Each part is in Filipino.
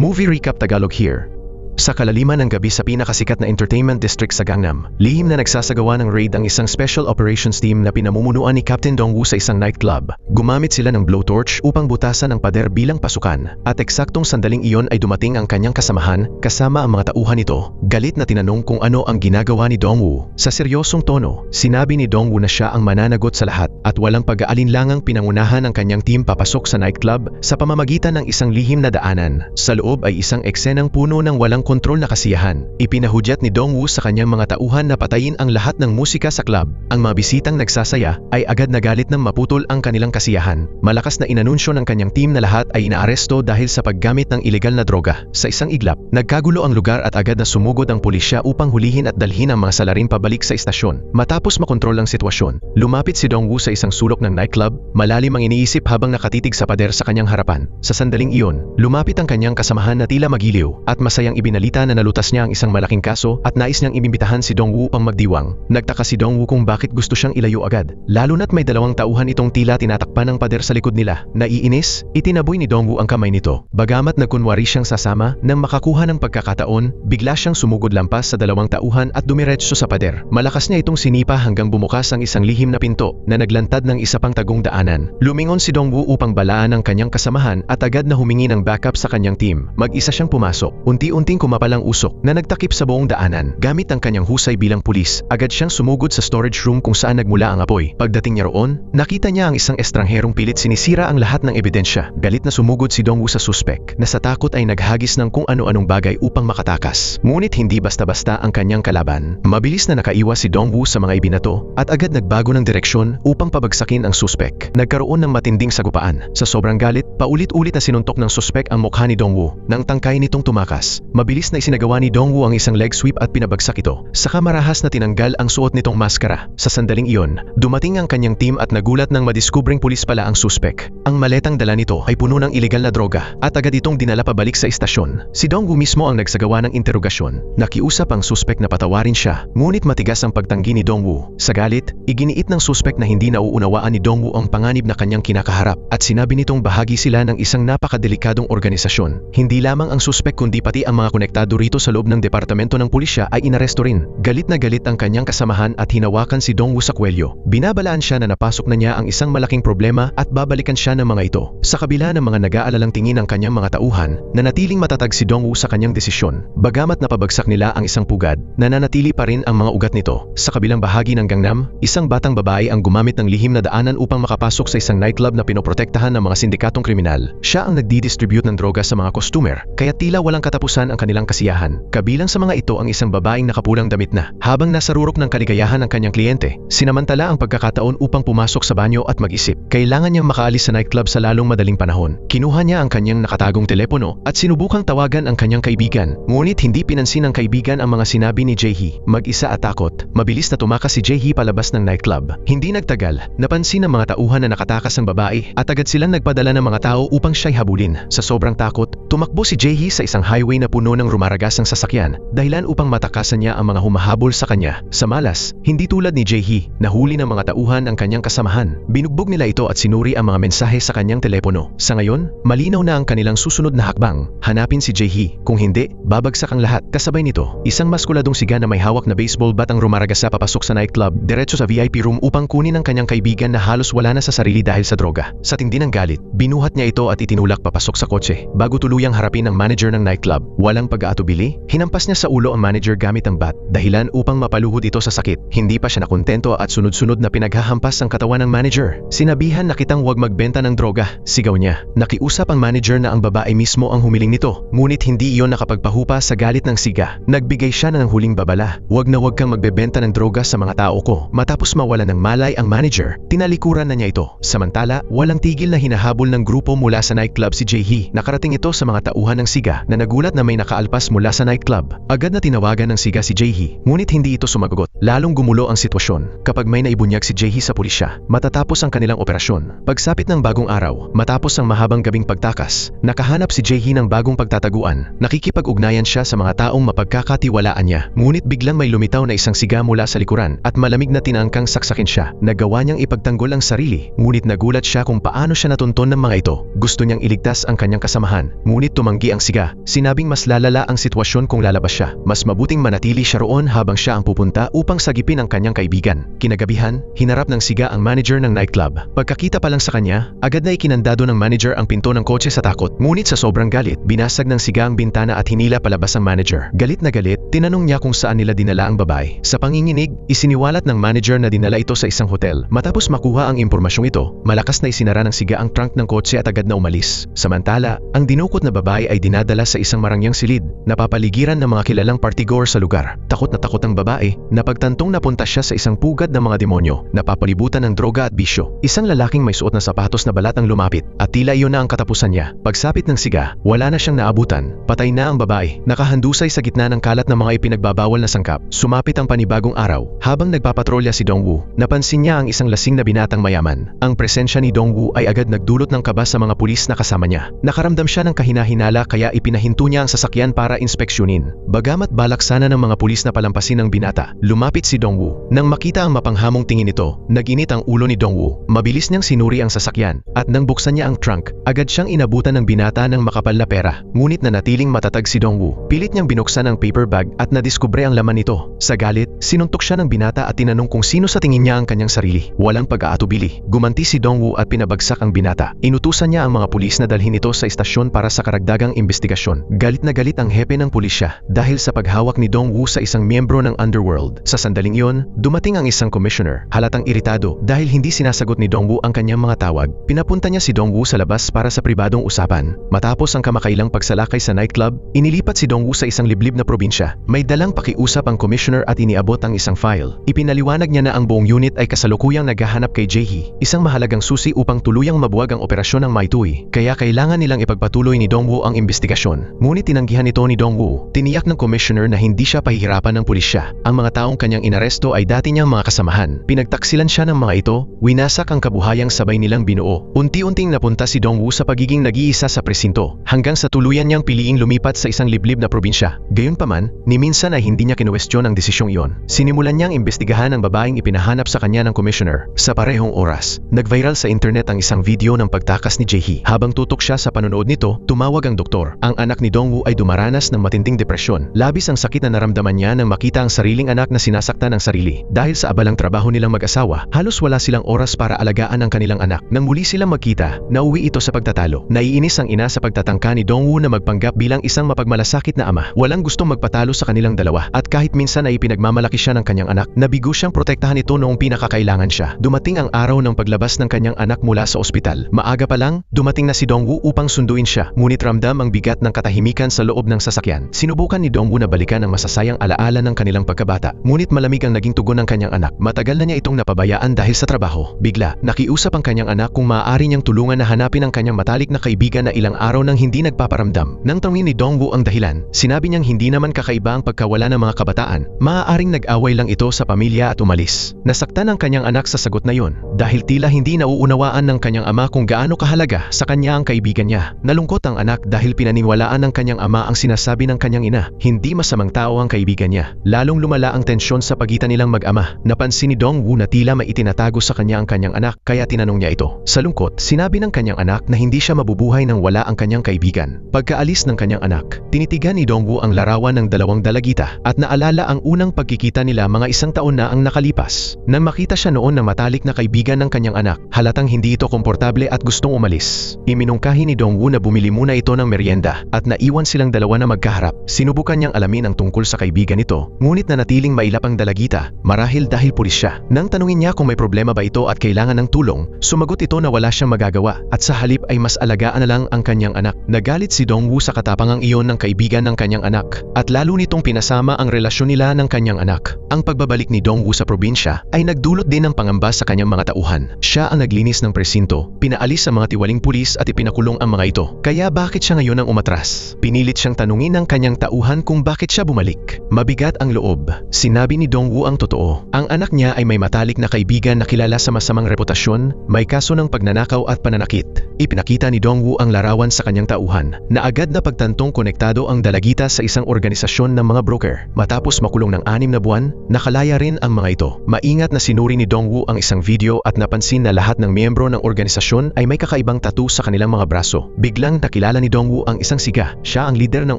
Movie Recap Tagalog here. Sa kalaliman ng gabi sa pinakasikat na entertainment district sa Gangnam, lihim na nagsasagawa ng raid ang isang special operations team na pinamumunuan ni Captain Dongwoo sa isang nightclub. Gumamit sila ng blowtorch upang butasan ang pader bilang pasukan, at eksaktong sandaling iyon ay dumating ang kanyang kasamahan kasama ang mga tauhan nito. Galit na tinanong kung ano ang ginagawa ni Dongwoo. Sa seryosong tono, sinabi ni Dongwoo na siya ang mananagot sa lahat at walang pag-aalinlangang pinangunahan ang kanyang team papasok sa nightclub sa pamamagitan ng isang lihim na daanan. Sa loob ay isang eksenang puno ng walang kontrol na kasiyahan. Ipinahudyat ni Dongwoo sa kanyang mga tauhan na patayin ang lahat ng musika sa club. Ang mga bisitang nagsasaya ay agad nagalit nang maputol ang kanilang kasiyahan. Malakas na inanunsyo ng kanyang team na lahat ay inaaresto dahil sa paggamit ng ilegal na droga. Sa isang iglap, nagkagulo ang lugar at agad na sumugod ang pulisya upang hulihin at dalhin ang mga salarin pabalik sa istasyon. Matapos makontrol ang sitwasyon, lumapit si Dongwoo sa isang sulok ng nightclub, malalim ang iniisip habang nakatitig sa pader sa kanyang harapan. Sa sandaling iyon, lumapit ang kanyang kasamahan na tila magiliw at masayang ibinalita na nalutas niya ang isang malaking kaso at nais niyang ibimbitahan si Dongwoo upang magdiwang. Nagtaka si Dongwoo kung bakit gusto siyang ilayo agad, lalo na't may dalawang tauhan itong tila tinatakpan ng pader sa likod nila. Naiinis, itinaboy ni Dongwoo ang kamay nito. Bagamat nagkunwari siyang sasama, nang makakuha ng pagkakataon, bigla siyang sumugod lampas sa dalawang tauhan at dumiretso sa pader. Malakas niya itong sinipa hanggang bumukas ang isang lihim na pinto na naglantad ng isa pang tagong daanan. Lumingon si Dongwoo upang balaan ang kanyang kasamahan at agad na humingi ng backup sa kanyang team. Mag-isa siyang pumasok. Unti-unting kumapal ang usok na nagtakip sa buong daanan. Gamit ang kanyang husay bilang pulis, agad siyang sumugod sa storage room kung saan nagmula ang apoy. Pagdating niya roon, nakita niya ang isang estrangherong pilit sinisira ang lahat ng ebidensya. Galit na sumugod si Dongwoo sa suspek, na sa takot ay naghagis ng kung ano-anong bagay upang makatakas. Ngunit hindi basta-basta ang kanyang kalaban. Mabilis na nakaiwas si Dongwoo sa mga ibinato at agad nagbago ng direksyon upang pabagsakin ang suspek. Nagkaroon ng matinding sagupaan. Sa sobrang galit, paulit-ulit na sinuntok ng suspek ang mukha ni Dongwoo. Nang tangkay nitong tumakas, mabilis na isinagawa ni Dongwoo ang isang leg sweep at pinabagsak ito. Saka marahas na tinanggal ang suot nitong maskara. Sa sandaling iyon, dumating ang kanyang team at nagulat nang madiskubring pulis pala ang suspek. Ang maletang dala nito ay puno ng ilegal na droga at agad itong dinala pabalik sa istasyon. Si Dongwoo mismo ang nagsagawa ng interogasyon. Nakiusap ang suspek na patawarin siya, ngunit matigas ang pagtanggi ni Dongwoo. Sa galit, iginiit ng suspek na hindi nauunawaan ni Dongwoo ang panganib na kanyang kinakaharap at sinabi nitong bahagi sila ng isang napakadelikadong organisasyon. Hindi lamang ang suspek kundi pati ang mga konektado rito sa loob ng departamento ng pulisya ay inaresto rin. Galit na galit ang kanyang kasamahan at hinawakan si Dongwoo sa kwelyo. Binabalaan siya na napasok na niya ang isang malaking problema at babalikan siya ng mga ito. Sa kabila ng mga nag-aalalang tingin ng kanyang mga tauhan, nanatiling matatag si Dongwoo sa kanyang desisyon. Bagamat napabagsak nila ang isang pugad, nananatili pa rin ang mga ugat nito. Sa kabilang bahagi ng Gangnam, isang batang babae ang gumamit ng lihim na daanan upang makapasok sa isang nightclub na pinoprotektahan ng mga sindikatong kriminal. Siya ang nagdi-distribute ng droga sa mga customer, kaya tila walang katapusan ang kanilang kasiyahan. Kabilang sa mga ito ang isang babaeng nakapulang damit na. Habang nasa rurok ng kaligayahan ng kanyang kliyente, sinamantala ang pagkakataon upang pumasok sa banyo at mag-isip. Kailangan niyang makaalis sa nightclub sa lalong madaling panahon. Kinuha niya ang kanyang nakatagong telepono at sinubukang tawagan ang kanyang kaibigan. Ngunit hindi pinansin ng kaibigan ang mga sinabi ni Jae-hee. Mag-isa at takot, mabilis na tumakas si Jae-hee palabas ng nightclub. Hindi nagtagal, napansin ng mga tauhan na nakatakas ang babae at agad silang nagpadala ng mga tao upang siya'y habulin. Sa sobrang takot, tumakbo si Jae-hee sa isang highway na puno ng rumaragasang sasakyan, dahilan upang matakasan niya ang mga humahabol sa kanya. Sa malas, hindi tulad ni Jae-hee, nahuli ng mga tauhan ang kanyang kasamahan. Binugbog nila ito at sinuri ang mga mensahe sa kanyang telepono. Sa ngayon, malinaw na ang kanilang susunod na hakbang. Hanapin si Jae-hee. Kung hindi, babagsak ang lahat. Kasabay nito, isang maskuladong siga na may hawak na baseball bat ang rumaragasa papasok sa nightclub, diretso sa VIP room upang kunin ang kanyang kaibigan na halos wala na sa sarili dahil sa droga. Sa tindi ng galit, binuhat niya ito at itinulak papasok sa kotse. Bago tuluyang harapin ang manager ng nightclub, walang pag-aatubili, hinampas niya sa ulo ang manager gamit ang bat, dahilan upang mapaluhod ito sa sakit. Hindi pa siya nakontento at sunod-sunod na pinaghahampas ang katawan ng manager. Sinabihan na kitang huwag magbenta ng droga, sigaw niya. Nakiusap ang manager na ang babae mismo ang humiling nito, ngunit hindi iyon nakapagpahupa sa galit ng siga. Nagbigay siya ng huling babala, huwag na huwag kang magbebenta ng droga sa mga tao ko. Matapos mawala ng malay ang manager, tinalikuran na niya ito. Samantala, walang tigil na hinahabol ng grupo mula sa nightclub si Jae-hee. Nakarating ito sa mga tauhan ng siga na nagulat na may nakaalpas mula sa nightclub. Agad na tinawagan ng siga si Jae-hee, ngunit hindi ito sumagot. Lalong gumulo ang sitwasyon kapag may naibunyag si Jaehee sa pulisya matatapos ang kanilang operasyon. Pagsapit ng bagong araw, matapos ang mahabang gabing pagtakas, nakahanap si Jaehee ng bagong pagtataguan. Nakikipag-ugnayan siya sa mga taong mapagkakatiwalaan niya. Ngunit biglang may lumitaw na isang siga mula sa likuran at malamig na tinangkang saksakin siya. Nagawa niyang ipagtanggol ang sarili, ngunit nagulat siya kung paano siya natunton ng mga ito. Gusto niyang iligtas ang kanyang kasamahan, ngunit tumanggi ang siga. Sinabing mas lalala ang sitwasyon kung lalabas siya. Mas mabuting manatili siya roon habang siya ang pupunta upang sagipin ang kanyang kaibigan. Kinagabihan, hinarap ng siga ang manager ng nightclub. Pagkakita pa lang sa kanya, agad na ikinandado ng manager ang pinto ng kotse sa takot. Ngunit sa sobrang galit, binasag ng siga ang bintana at hinila palabas ang manager. Galit na galit, tinanong niya kung saan nila dinala ang babae. Sa panginginig, isiniwalat ng manager na dinala ito sa isang hotel. Matapos makuha ang impormasyong ito, malakas na isinara ng siga ang trunk ng kotse at agad na umalis. Samantala, ang dinukot na babae ay dinadala sa isang marangyang silid, napapaligiran ng mga kilalang partygoer sa lugar. Takot ang babae, napagtantong napunta siya sa isang pugad ng mga demonyo, napapalibutan ng droga at bisyo. Isang lalaking may suot na sapatos na balat ang lumapit, at tila iyon na ang katapusan niya. Pagsapit ng siga, wala na siyang naabutan. Patay na ang babae, nakahandusay sa gitna ng kalat ng mga ipinagbabawal na sangkap. Sumapit ang panibagong araw. Habang nagpapatrolya si Dongwoo, napansin niya ang isang lasing na binatang mayaman. Ang presensya ni Dongwoo ay agad nagdulot ng kaba sa mga pulis na kasama niya. Nakaramdam siya ng kahina-hinala kaya ipinahinto niya ang sasakyan para inspeksyonin. Bagamat balak sana ng mga pulis na palampasin ang binata, lumapit si Dongwoo. Nang makita ang mapanghamong tingin nito, naginit ang ulo ni Dongwoo. Mabilis niyang sinuri ang sasakyan, at nang buksan niya ang trunk, agad siyang inabutan ng binata ng makapal na pera. Ngunit nanatiling matatag si Dongwoo. Pilit niyang binuksan ang paper bag at nadiskubre ang laman nito. Sa galit, sinuntok siya ng binata at tinanong kung sino sa tingin niya ang kanyang sarili. Walang pag-aatubili. Gumanti si Dongwoo at pinabagsak ang binata. Inutusan niya ang mga pulis na dalhin ito sa istasyon para sa karagdagang investigasyon. Galit na galit ang hepe ng pulisya dahil sa paghawak ni Dongwoo sa isang miyembro ng underworld. Sa sandaling iyon, dumating ang isang commissioner. Halatang iritado dahil hindi sinasagot ni Dongwoo ang kanyang mga tawag. Pinapunta niya si Dongwoo sa labas para sa pribadong usapan. Matapos ang kamakailang pagsalakay sa nightclub, inilipat si Dongwoo sa isang liblib na probinsya. May dalang pakiusap ang commissioner at iniabot ang isang file. Ipinaliwanag niya na ang buong unit ay kasalukuyang naghahanap kay Jaehee, isang mahalagang susi upang tuluyang mabuwag ang operasyon ng Maitui. Kaya kailangan nilang ipagpatuloy ni Dongwoo ang investigasyon. Ngunit tinanggihan ito ni Dongwoo. Tiniyak ng commissioner na hindi siya pahihirapan ng pulisya. Ang mga taong kanyang inaresto ay dati niyang mga kasamahan. Pinagtaksilan siya ng mga ito, winasak ang kabuhayang sabay nilang binuo. Unti-unting napunta si Dongwoo sa pagiging nag-iisa sa presinto, hanggang sa tuluyan niyang piliing lumipat sa isang liblib na probinsya. Gayunpaman, ni minsan ay hindi niya kinuwestiyon ang desisyong iyon. Sinimulan niyang imbestigahan ang babaeng ipinahanap sa kanya ng commissioner. Sa parehong oras, nag-viral sa internet ang isang video ng pagtakas ni Jaehee. Habang tutok siya sa panonood nito, tumawag ang doktor. Ang anak ni Dongwoo ay dumaranas ng matinding depresyon. Labis ang sakit na naramdaman niya nang makita ang sariling anak na sinasaktan ng sarili. Dahil sa abalang trabaho nilang mag-asawa, halos wala silang oras para alagaan ang kanilang anak. Nang muli silang magkita, nauwi ito sa pagtatalo. Naiinis ang ina sa pagtatangka ni Dongwoo na magpanggap bilang isang mapagmalasakit na ama. Walang gustong magpatalo sa kanilang dalawa, at kahit minsan ay pinagmamalaki siya ng kanyang anak, nabigo siyang protektahan ito noong pinakakailangan siya. Dumating ang araw ng paglabas ng kanyang anak mula sa ospital. Maaga pa lang, dumating na si Dongwoo upang sunduin siya, ngunit ramdam ang bigat ng katahimikan sa loob ng sasakyan. Sinubukan ni Dongwoo na balikan ang masasayang alaala ng kanilang pagkabata, ngunit malamig ang naging tugon ng kanyang anak. Matagal na niya itong napabayaan dahil sa trabaho. Bigla, nakiusap ang kanyang anak kung maaari niyang tulungan na hanapin ang kanyang matalik na kaibigan na ilang araw nang hindi nagpaparamdam. Nang tanungin ni Dongwoo ang dahilan, sinabi niyang hindi naman kakaiba ang pagkawala ng mga kabataan. Maaaring nag-away lang ito sa pamilya at umalis. Nasaktan ang kanyang anak sa sagot na yon, dahil tila hindi nauunawaan ng kanyang ama kung gaano kahalaga sa kanya ang kaibigan niya. Nalungkot ang anak dahil pinaniwalaan ng kanyang ama ang sinasabi ng kanyang ina. Hindi masamang tao ang kaibigan niya. Lalong lumala ang tensyon sa pagitan nilang mag-ama. Napansin ni Dongwoo na tila may itinatago sa kanya ang kanyang anak, kaya tinanong niya ito. Sa lungkot, sinabi ng kanyang anak na hindi siya mabubuhay nang wala ang kanyang kaibigan. Pagkaalis ng kanyang anak, tinitigan ni Dongwoo ang larawan ng dalawang dalagita at naalala ang unang pagkikita nila mga 1 taon na ang nakalipas. Nang makita siya noon ng matalik na kaibigan ng kanyang anak, halatang hindi ito komportable at gustong umalis. Iminungkahi ni Dongwoo na bumili muna ito ng merienda at naiwan silang dalawa na magkaharap. Sinubukan niyang alamin ang tungkol sa kaibigan nito, ngunit nanatiling mailap ang dalagita, marahil dahil pulis siya. Nang tanungin niya kung may problema ba ito at kailangan ng tulong, sumagot ito na wala siyang magagawa at sa halip ay mas alagaan na lang ang kanyang anak. Nagalit si Dongwoo sa katapangang iyon ng kaibigan ng kanyang anak at lalo nitong pinasama ang relasyon nila ng kanyang anak. Ang pagbabalik ni Dongwoo sa probinsya ay nagdulot din ng pangamba sa kanyang mga tauhan. Siya ang naglinis ng presinto, pinaalis ang mga tiwaling pulis at ipinakulong ang mga ito. Kaya bakit siya ngayon ang umatras? Pinilit siyang tanungin ng kanyang tauhan kung bakit siya bumalik. Mabigat ang loob. Sinabi sinabi ni Dongwoo ang totoo. Ang anak niya ay may matalik na kaibigan na kilala sa masamang reputasyon, may kaso ng pagnanakaw at pananakit. Ipinakita ni Dongwoo ang larawan sa kanyang tauhan na agad na pagtantong konektado ang dalagita sa isang organisasyon ng mga broker. Matapos makulong ng 6 na buwan, nakalaya rin ang mga ito. Maingat na sinuri ni Dongwoo ang isang video at napansin na lahat ng miyembro ng organisasyon ay may kakaibang tattoo sa kanilang mga braso. Biglang nakilala ni Dongwoo ang isang siga. Siya ang leader ng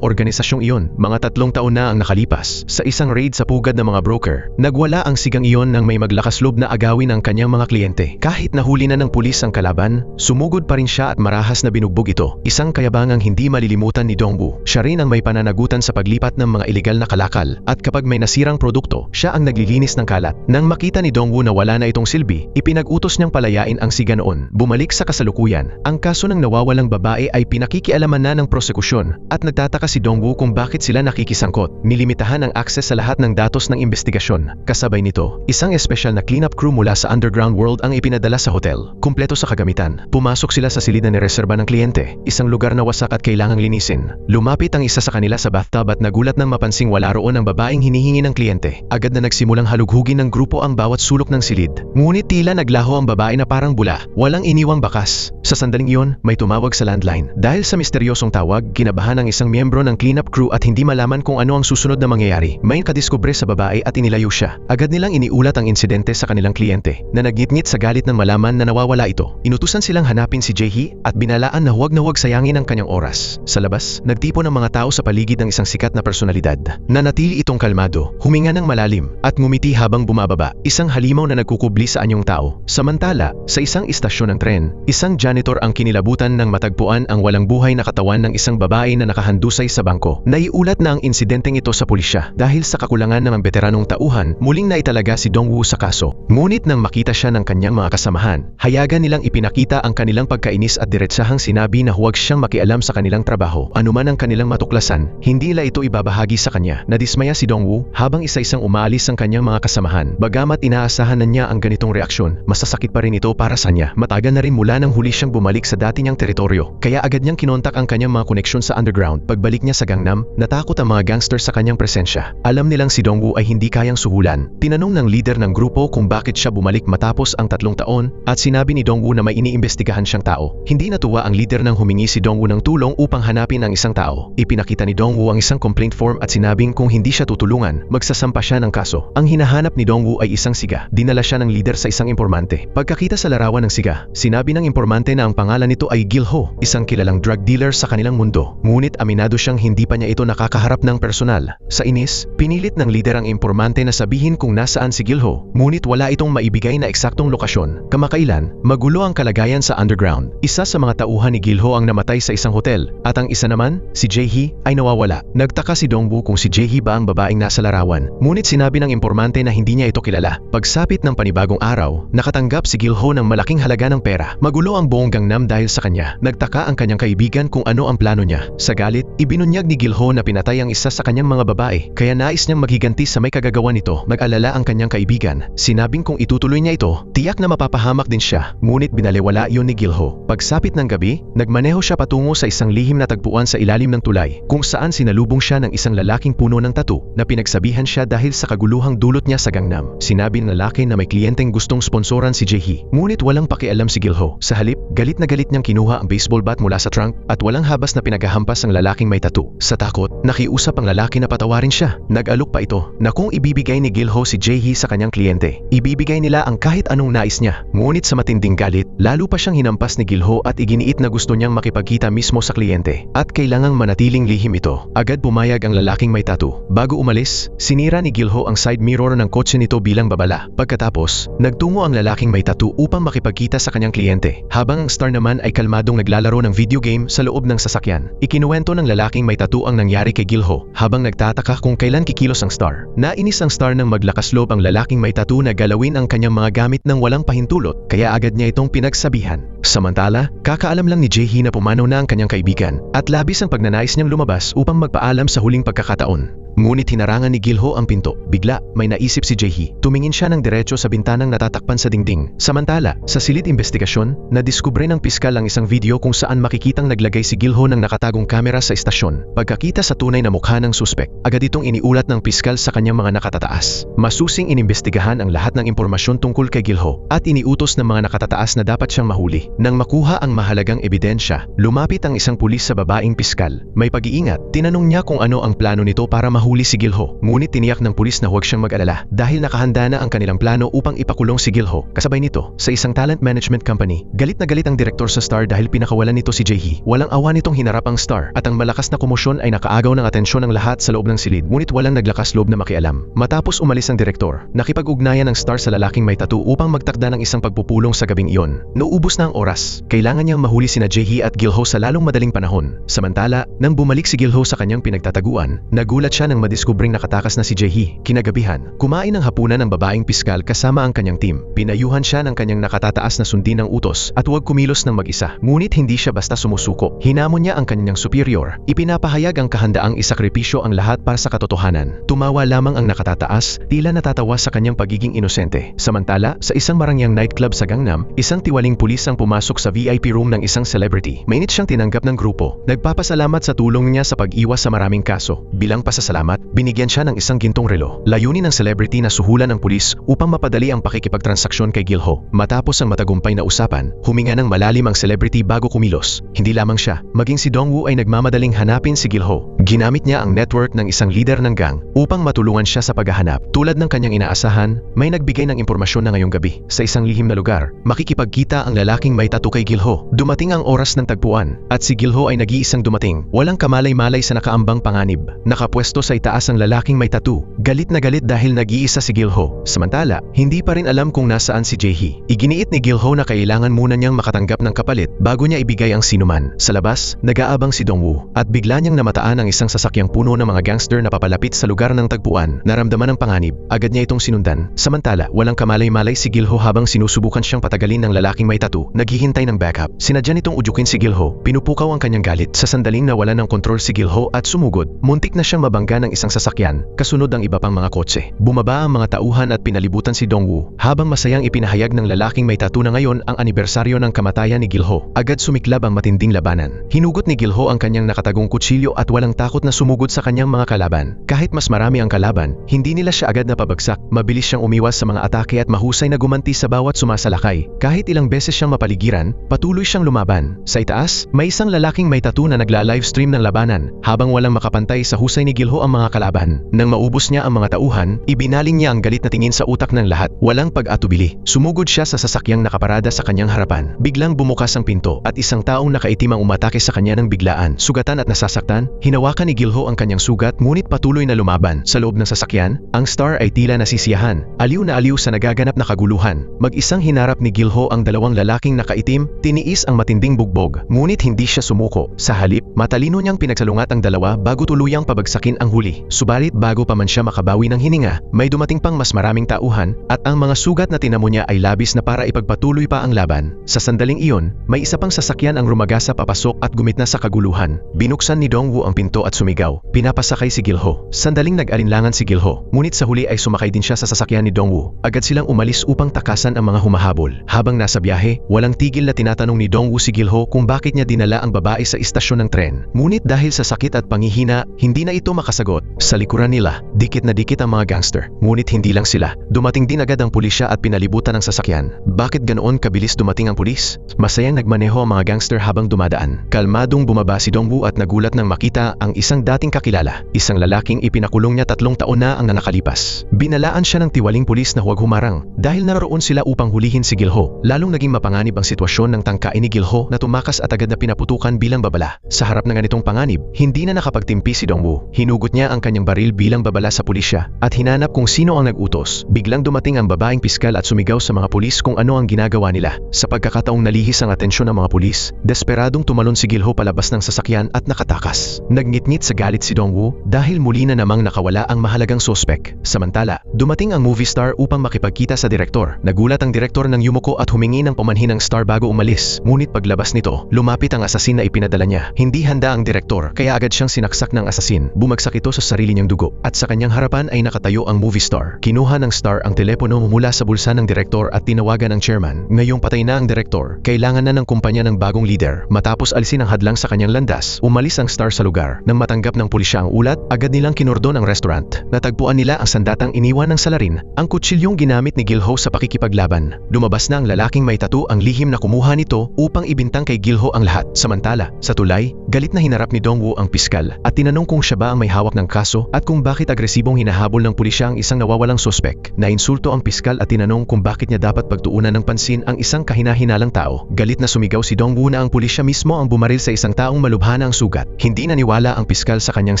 organisasyong iyon. Mga 3 taon na ang nakalipas. Sa isang raid sa pugad ng mga broker, nagwala ang sigang iyon nang may maglakas loob na agawin ang kanyang mga kliyente. Kahit nahuli na ng pulis ang kalaban, sumugod pa rin siya at marahas na binugbog ito. Isang kayabangang hindi malilimutan ni Dongwoo. Siya rin ang may pananagutan sa paglipat ng mga ilegal na kalakal at kapag may nasirang produkto, siya ang naglilinis ng kalat. Nang makita ni Dongwoo na wala na itong silbi, ipinag-utos niyang palayain ang siga noon. Bumalik sa kasalukuyan, ang kaso ng nawawalang babae ay pinakikialaman na ng prosekusyon at nagtataka si Dongwoo kung bakit sila nakikisangkot. Nilimitahan ang akses sa lahat ng datos ng investigasyon. Kasabay nito, isang espesyal na cleanup crew mula sa underground world ang ipinadala sa hotel. Kumpleto sa kagamitan. Pumasok sila sa silid na nireserba ng kliyente, isang lugar na wasak at kailangang linisin. Lumapit ang isa sa kanila sa bathtub at nagulat nang mapansing wala roon ang babaeng hinihingi ng kliyente. Agad na nagsimulang halughugin ng grupo ang bawat sulok ng silid. Ngunit tila naglaho ang babae na parang bula, walang iniwang bakas. Sa sandaling iyon, may tumawag sa landline. Dahil sa misteryosong tawag, kinabahan ang isang miyembro ng cleanup crew at hindi malaman kung ano ang susunod na mangyayari. May kadiskubre sa babae at inilayo siya. Agad nilang iniulat ang insidente sa kanilang kliyente, na nagngit-ngit sa galit nang malaman na nawawala ito. Inutusan silang hanapin si Jae-hee at binalaan na huwag sayangin ang kanyang oras. Sa labas, nagtipon ang mga tao sa paligid ng isang sikat na personalidad. Nanatili itong kalmado, huminga ng malalim, at ngumiti habang bumababa. Isang halimaw na nagkukubli sa anyong tao. Samantala, sa isang istasyon ng tren, isang janitor ang kinilabutan nang matagpuan ang walang buhay na katawan ng isang babae na nakahandusay sa bangko. Naiulat na ang insidenteng ito sa pulisya. Dahil sa kakulangan ng beteranong tauhan, muling naitalaga si Dongwoo sa kaso. Ngunit nang makita siya ng kanyang mga kasamahan, hayagan nilang ipinakita ang kanilang pagkainis at diretsahang sinabi na huwag siyang makialam sa kanilang trabaho. Anuman ang kanilang matuklasan, hindi nila ito ibabahagi sa kanya. Nadismaya si Dongwoo habang isa-isang umaalis ang kanyang mga kasamahan. Bagamat inaasahan na niya ang ganitong reaksyon, masasakit pa rin ito para sa kanya. Matagal na rin mula nang huli siyang bumalik sa dati niyang teritoryo. Kaya agad niyang kinontak ang kanyang mga koneksyon sa underground. Pagbalik niya sa Gangnam, natakot ang mga gangster sa kanyang presensya. Alam nilang si Dongwoo ay hindi kayang suhulan. Tinanong ng leader ng grupo kung bakit siya bumalik matapos ang 3 taon at sinabi ni Dongwoo na may iniimbestigahan siyang tao. Hindi natuwa ang leader nang humingi si Dongwoo ng tulong upang hanapin ang isang tao. Ipinakita ni Dongwoo ang isang complaint form at sinabing kung hindi siya tutulungan, magsasampa siya ng kaso. Ang hinahanap ni Dongwoo ay isang siga. Dinala siya ng leader sa isang impormante. Pagkakita sa larawan ng siga, sinabi ng impormante na ang pangalan nito ay Gil-ho, isang kilalang drug dealer sa kanilang mundo. Ngunit aminado siyang hindi pa niya ito nakakaharap ng personal. Sa inis, pinilit ng leader ang impormante na sabihin kung nasaan si Gil-ho, ngunit wala itong maibigay na eksaktong lokasyon. Kamakailan, magulo ang kalagayan sa underground. Isa sa mga tauhan ni Gil-ho ang namatay sa isang hotel, at ang isa naman, si Jae-hee, ay nawawala. Nagtaka si Dongwoo kung si Jae-hee ba ang babaeng nasa larawan. Ngunit sinabi ng impormante na hindi niya ito kilala. Pagsapit ng panibagong araw, nakatanggap si Gil-ho ng malaking halaga ng pera. Magulo ang buong Gangnam dahil sa kanya. Nagtaka ang kanyang kaibigan kung ano ang plano niya. Sa galit, ibinunyag ni Gil-ho na pinatay ang isa sa kanyang mga babae, kaya nais niyang maghiganti sa may kagagawa nito. Nag-alala ang kanyang kaibigan. Sinabing kung itutuloy niya ito, tiyak na mapapahamak din siya. Ngunit binaliwala iyon ni Gil-ho. Pagsapit ng gabi, nagmaneho siya patungo sa isang lihim na tagpuan sa ilalim ng tulay, kung saan sinalubong siya ng isang lalaking puno ng tattoo na pinagsabihan siya dahil sa kaguluhang dulot niya sa Gangnam. Sinabi ng lalaki na may kliyenteng gustong sponsoran si Jae-hee. Ngunit walang pakialam si Gil-ho. Sa halip, galit na galit niyang kinuha ang baseball bat mula sa trunk at walang habas na pinaghahampas ang lalaking may tattoo. Sa takot, nakiusap ang lalaki na patawarin siya. Nag-alok pa ito na kung ibibigay ni Gil-ho si Jae-hee sa kanyang kliyente, ibibigay nila ang kahit anong nais niya. Ngunit sa matinding galit, lalo pa siyang hinampas ni Gil-ho at iginiit na gusto niyang makipagkita mismo sa kliyente at kailangang manatiling lihim ito. Agad pumayag ang lalaking may tattoo. Bago umalis, sinira ni Gil-ho ang side mirror ng kotse nito bilang babala. Pagkatapos, nagtungo ang lalaking may tattoo upang makipagkita sa kanyang kliyente, habang ang star naman ay kalmadong naglalaro ng video game sa loob ng sasakyan. Ikinuwento ng lalaking may tattoo ang nangyari kay Gil-ho habang nagtataka kung kailan kikilos ang star. Nainis ang star nang maglakas loob ang lalaking may tattoo na galawin ang kanyang mga gamit ng walang pahintulot, kaya agad niya itong pinagsabihan. Samantala, kakaalam lang ni Jae-hee na pumanaw na ang kanyang kaibigan at labis ang pagnanais niyang lumabas upang magpaalam sa huling pagkakataon. Ngunit hinarangan ni Gilho ang pinto. Bigla, may naisip si Jae-hee. Tumingin siya ng diretso sa bintanang natatakpan sa dingding. Samantala, sa silid investigasyon, nadiskubre ng piskal ang isang video kung saan makikitang naglagay si Gilho ng nakatagong kamera sa istasyon. Pagkakita sa tunay na mukha ng suspek, agad itong iniulat ng piskal sa kanyang mga nakatataas. Masusing inimbestigahan ang lahat ng impormasyon tungkol kay Gilho at iniutos ng mga nakatataas na dapat siyang mahuli. Nang makuha ang mahalagang ebidensya, lumapit ang isang pulis sa babaeng piskal. May pag-iingat, tinanong niya kung ano ang plano nito para mahuli si Gilho. Ngunit tiniyak ng pulis na huwag siyang mag-alala dahil nakahanda na ang kanilang plano upang ipakulong si Gilho. Kasabay nito, sa isang talent management company, galit na galit ang direktor sa Star dahil pinakawalan nito si Jae-hee. Walang awa nitong hinarap ang Star at ang malakas na komosyon ay nakaagaw ng atensyon ng lahat sa loob ng silid. Ngunit walang naglakas loob na makialam. Matapos umalis ang direktor, nakipag-ugnayan ng Star sa lalaking may tattoo upang magtakda ng isang pagpupulong sa gabing iyon. Naubos na ang oras. Kailangan niyang mahuli sina Jae-hee at Gilho sa lalong madaling panahon. Samantala, nang bumalik si Gilho sa kanyang pinagtataguan, nagulat siya nang madiskubring nakatakas na si Jae-hee. Kinagabihan, kumain ng hapunan ng babaeng piskal kasama ang kanyang team. Pinayuhan siya ng kanyang nakatataas na sundin ng utos at huwag kumilos ng mag-isa. Ngunit hindi siya basta sumusuko. Hinamon niya ang kanyang superior. Ipinapahayag ang kahandaang isakripisyo ang lahat para sa katotohanan. Tumawa lamang ang nakatataas, tila natatawa sa kanyang pagiging inosente. Samantala, sa isang marangyang nightclub sa Gangnam, isang tiwaling pulis ang pumasok sa VIP room ng isang celebrity. Mainit siyang tinanggap ng grupo. Nagpapasalamat sa tulong niya sa pag-iwas sa maraming kaso. Bilang pasasalamat, binigyan siya ng isang gintong relo. Layunin ng celebrity na suhulan ng pulis upang mapadali ang pakikipagtransaksyon kay Gilho. Matapos ang matagumpay na usapan, huminga ng malalim ang celebrity bago kumilos. Hindi lamang siya, maging si Dongwoo ay nagmamadaling hanapin si Gilho. Ginamit niya ang network ng isang leader ng gang upang matulungan siya sa paghahanap. Tulad ng kanyang inaasahan, may nagbigay ng impormasyon na ngayong gabi, sa isang lihim na lugar, makikipagkita ang lalaking may tattoo kay Gilho. Dumating ang oras ng tagpuan, at si Gilho ay nag-iisang dumating. Walang kamalay-malay sa nakaambang panganib. Nakapwesto sa itaas ang lalaking may tattoo. Galit na galit dahil nag-iisa si Gilho. Samantala, hindi pa rin alam kung nasaan si Jae-hee. Iginiit ni Gilho na kailangan muna niyang makatanggap ng kapalit bago niya ibigay ang sinuman. Sa labas, nag-aabang si Dongwoo at bigla niyang namataan ang isang sasakyang puno ng mga gangster na papalapit sa lugar ng tagpuan. Naramdaman ng panganib, agad niya itong sinundan. Samantala, walang kamalay-malay si Gilho habang sinusubukan siyang patagalin ng lalaking may tattoo, naghihintay ng backup. Sinadya nitong udyukin si Gilho, pinupukaw ang kanyang galit. Sa sandaling nawalan ng kontrol si Gilho at sumugod, muntik na siyang mabangga ng isang sasakyan, kasunod ang iba pang mga kotse. Bumaba ang mga tauhan at pinalibutan si Dongwoo, habang masayang ipinahayag ng lalaking may tattoo na ngayon ang anibersaryo ng kamatayan ni Gilho. Agad sumiklab ang matinding labanan. Hinugot ni Gilho ang kanyang nakatagong kutsilyo at walang takot na sumugod sa kanyang mga kalaban. Kahit mas marami ang kalaban, hindi nila siya agad napabagsak. Mabilis siyang umiwas sa mga atake at mahusay na gumanti sa bawat sumasalakay. Kahit ilang beses siyang mapaligiran, patuloy siyang lumaban. Sa itaas, may isang lalaking may tattoo na nagla-livestream ng labanan, habang walang makapantay sa husay ni Gilho ang mga kalaban. Nang maubos niya ang mga tauhan, ibinaling niya ang galit na tingin sa utak ng lahat. Walang pag-atubili. Sumugod siya sa sasakyang nakaparada sa kanyang harapan. Biglang bumukas ang pinto at isang taong nakaitim ang umatake sa kanya ng biglaan. Sugatan at nasasaktan, hinawakan ni Gilho ang kanyang sugat ngunit patuloy na lumaban. Sa loob ng sasakyan, ang Star ay tila nasisiyahan. Aliw na aliw sa nagaganap na kaguluhan. Mag-isang hinarap ni Gilho ang dalawang lalaking nakaitim, tiniis ang matinding bugbog. Ngunit hindi siya sumuko. Sa halip, matalino niyang pinagsalungat ang dalawa bago tuluyang pabagsakin ang huli. Subalit bago pa man siya makabawi ng hininga, may dumating pang mas maraming tauhan at ang mga sugat na tinamo niya ay labis na para ipagpatuloy pa ang laban. Sa sandaling iyon, may isa pang sasakyan ang rumagasa papasok at gumitna sa kaguluhan. Binuksan ni Dongwoo ang pinto at sumigaw. Pinapasakay si Gilho. Sandaling nag-alinlangan si Gilho, ngunit sa huli ay sumakay din siya sa sasakyan ni Dongwoo. Agad silang umalis upang takasan ang mga humahabol. Habang nasa biyahe, walang tigil na tinatanong ni Dongwoo si Gilho kung bakit niya dinala ang babae sa istasyon ng tren. Ngunit dahil sa sakit at panghihina, hindi na ito makasagot. Sa likuran nila, dikit na dikit ang mga gangster. Ngunit hindi lang sila. Dumating din agad ang pulisya at pinalibutan ang sasakyan. Bakit ganoon kabilis dumating ang pulis? Masayang nagmaneho ang mga gangster habang dumadaan. Kalmadong bumaba si Dongwoo at nagulat nang makita ang isang dating kakilala. Isang lalaking ipinakulong niya 3 taon na ang nakalipas. Binalaan siya ng tiwaling pulis na huwag humarang dahil naroon sila upang hulihin si Gilho. Lalong naging mapanganib ang sitwasyon ng tangkain ni Gilho na tumakas at agad na pinaputukan bilang babala. Sa harap ng ganitong panganib, hindi na nakapagtimpi si Dongwoo. Hinugot niya ang kanyang baril bilang babala sa pulisya at hinanap kung sino ang nag-utos. Biglang dumating ang babaeng piskal at sumigaw sa mga pulis kung ano ang ginagawa nila. Sa pagkakataong nalihis ang atensyon ng mga pulis, desperadong tumalon si Gilho palabas ng sasakyan at nakatakas. Nagngit-ngit sa galit si Dongwoo dahil muli na namang nakawala ang mahalagang sospek. Samantala, dumating ang movie star upang makipagkita sa direktor. Nagulat ang direktor ng yumuko at humingi ng pamanhin ng Star bago umalis. Ngunit paglabas nito, lumapit ang asasin na ipinadala niya. Hindi handa ang direktor, kaya agad siyang sinaksak ng asasin. Bumagsak ito ito sa sarili niyang dugo at sa kanyang harapan ay nakatayo ang movie star. Kinuha ng star ang telepono mula sa bulsa ng direktor at tinawagan ang chairman. Ngayong patay na ang direktor, kailangan na ng kumpanya ng bagong leader. Matapos alisin ang hadlang sa kanyang landas, umalis ang star sa lugar. Nang matanggap ng pulisya ang ulat, agad nilang kinordon ang restaurant. Natagpuan nila ang sandatang iniwan ng salarin, ang kutsilyong ginamit ni Gilho sa pakikipaglaban. Lumabas na ang lalaking may tattoo ang lihim na kumuha nito upang ibintang kay Gilho ang lahat. Samantala, sa tulay, galit na hinarap ni Dongwoo ang piskal at tinanong kung siya ba ang may hawak ng kaso at kung bakit agresibong hinahabol ng pulisya ang isang nawawalang suspek. Nainsulto ang piskal at tinanong kung bakit niya dapat pagtuunan ng pansin ang isang kahina-hinalang tao. Galit na sumigaw si Dongwoo na ang pulisya mismo ang bumaril sa isang taong malubha na ang sugat. Hindi naniwala ang piskal sa kanyang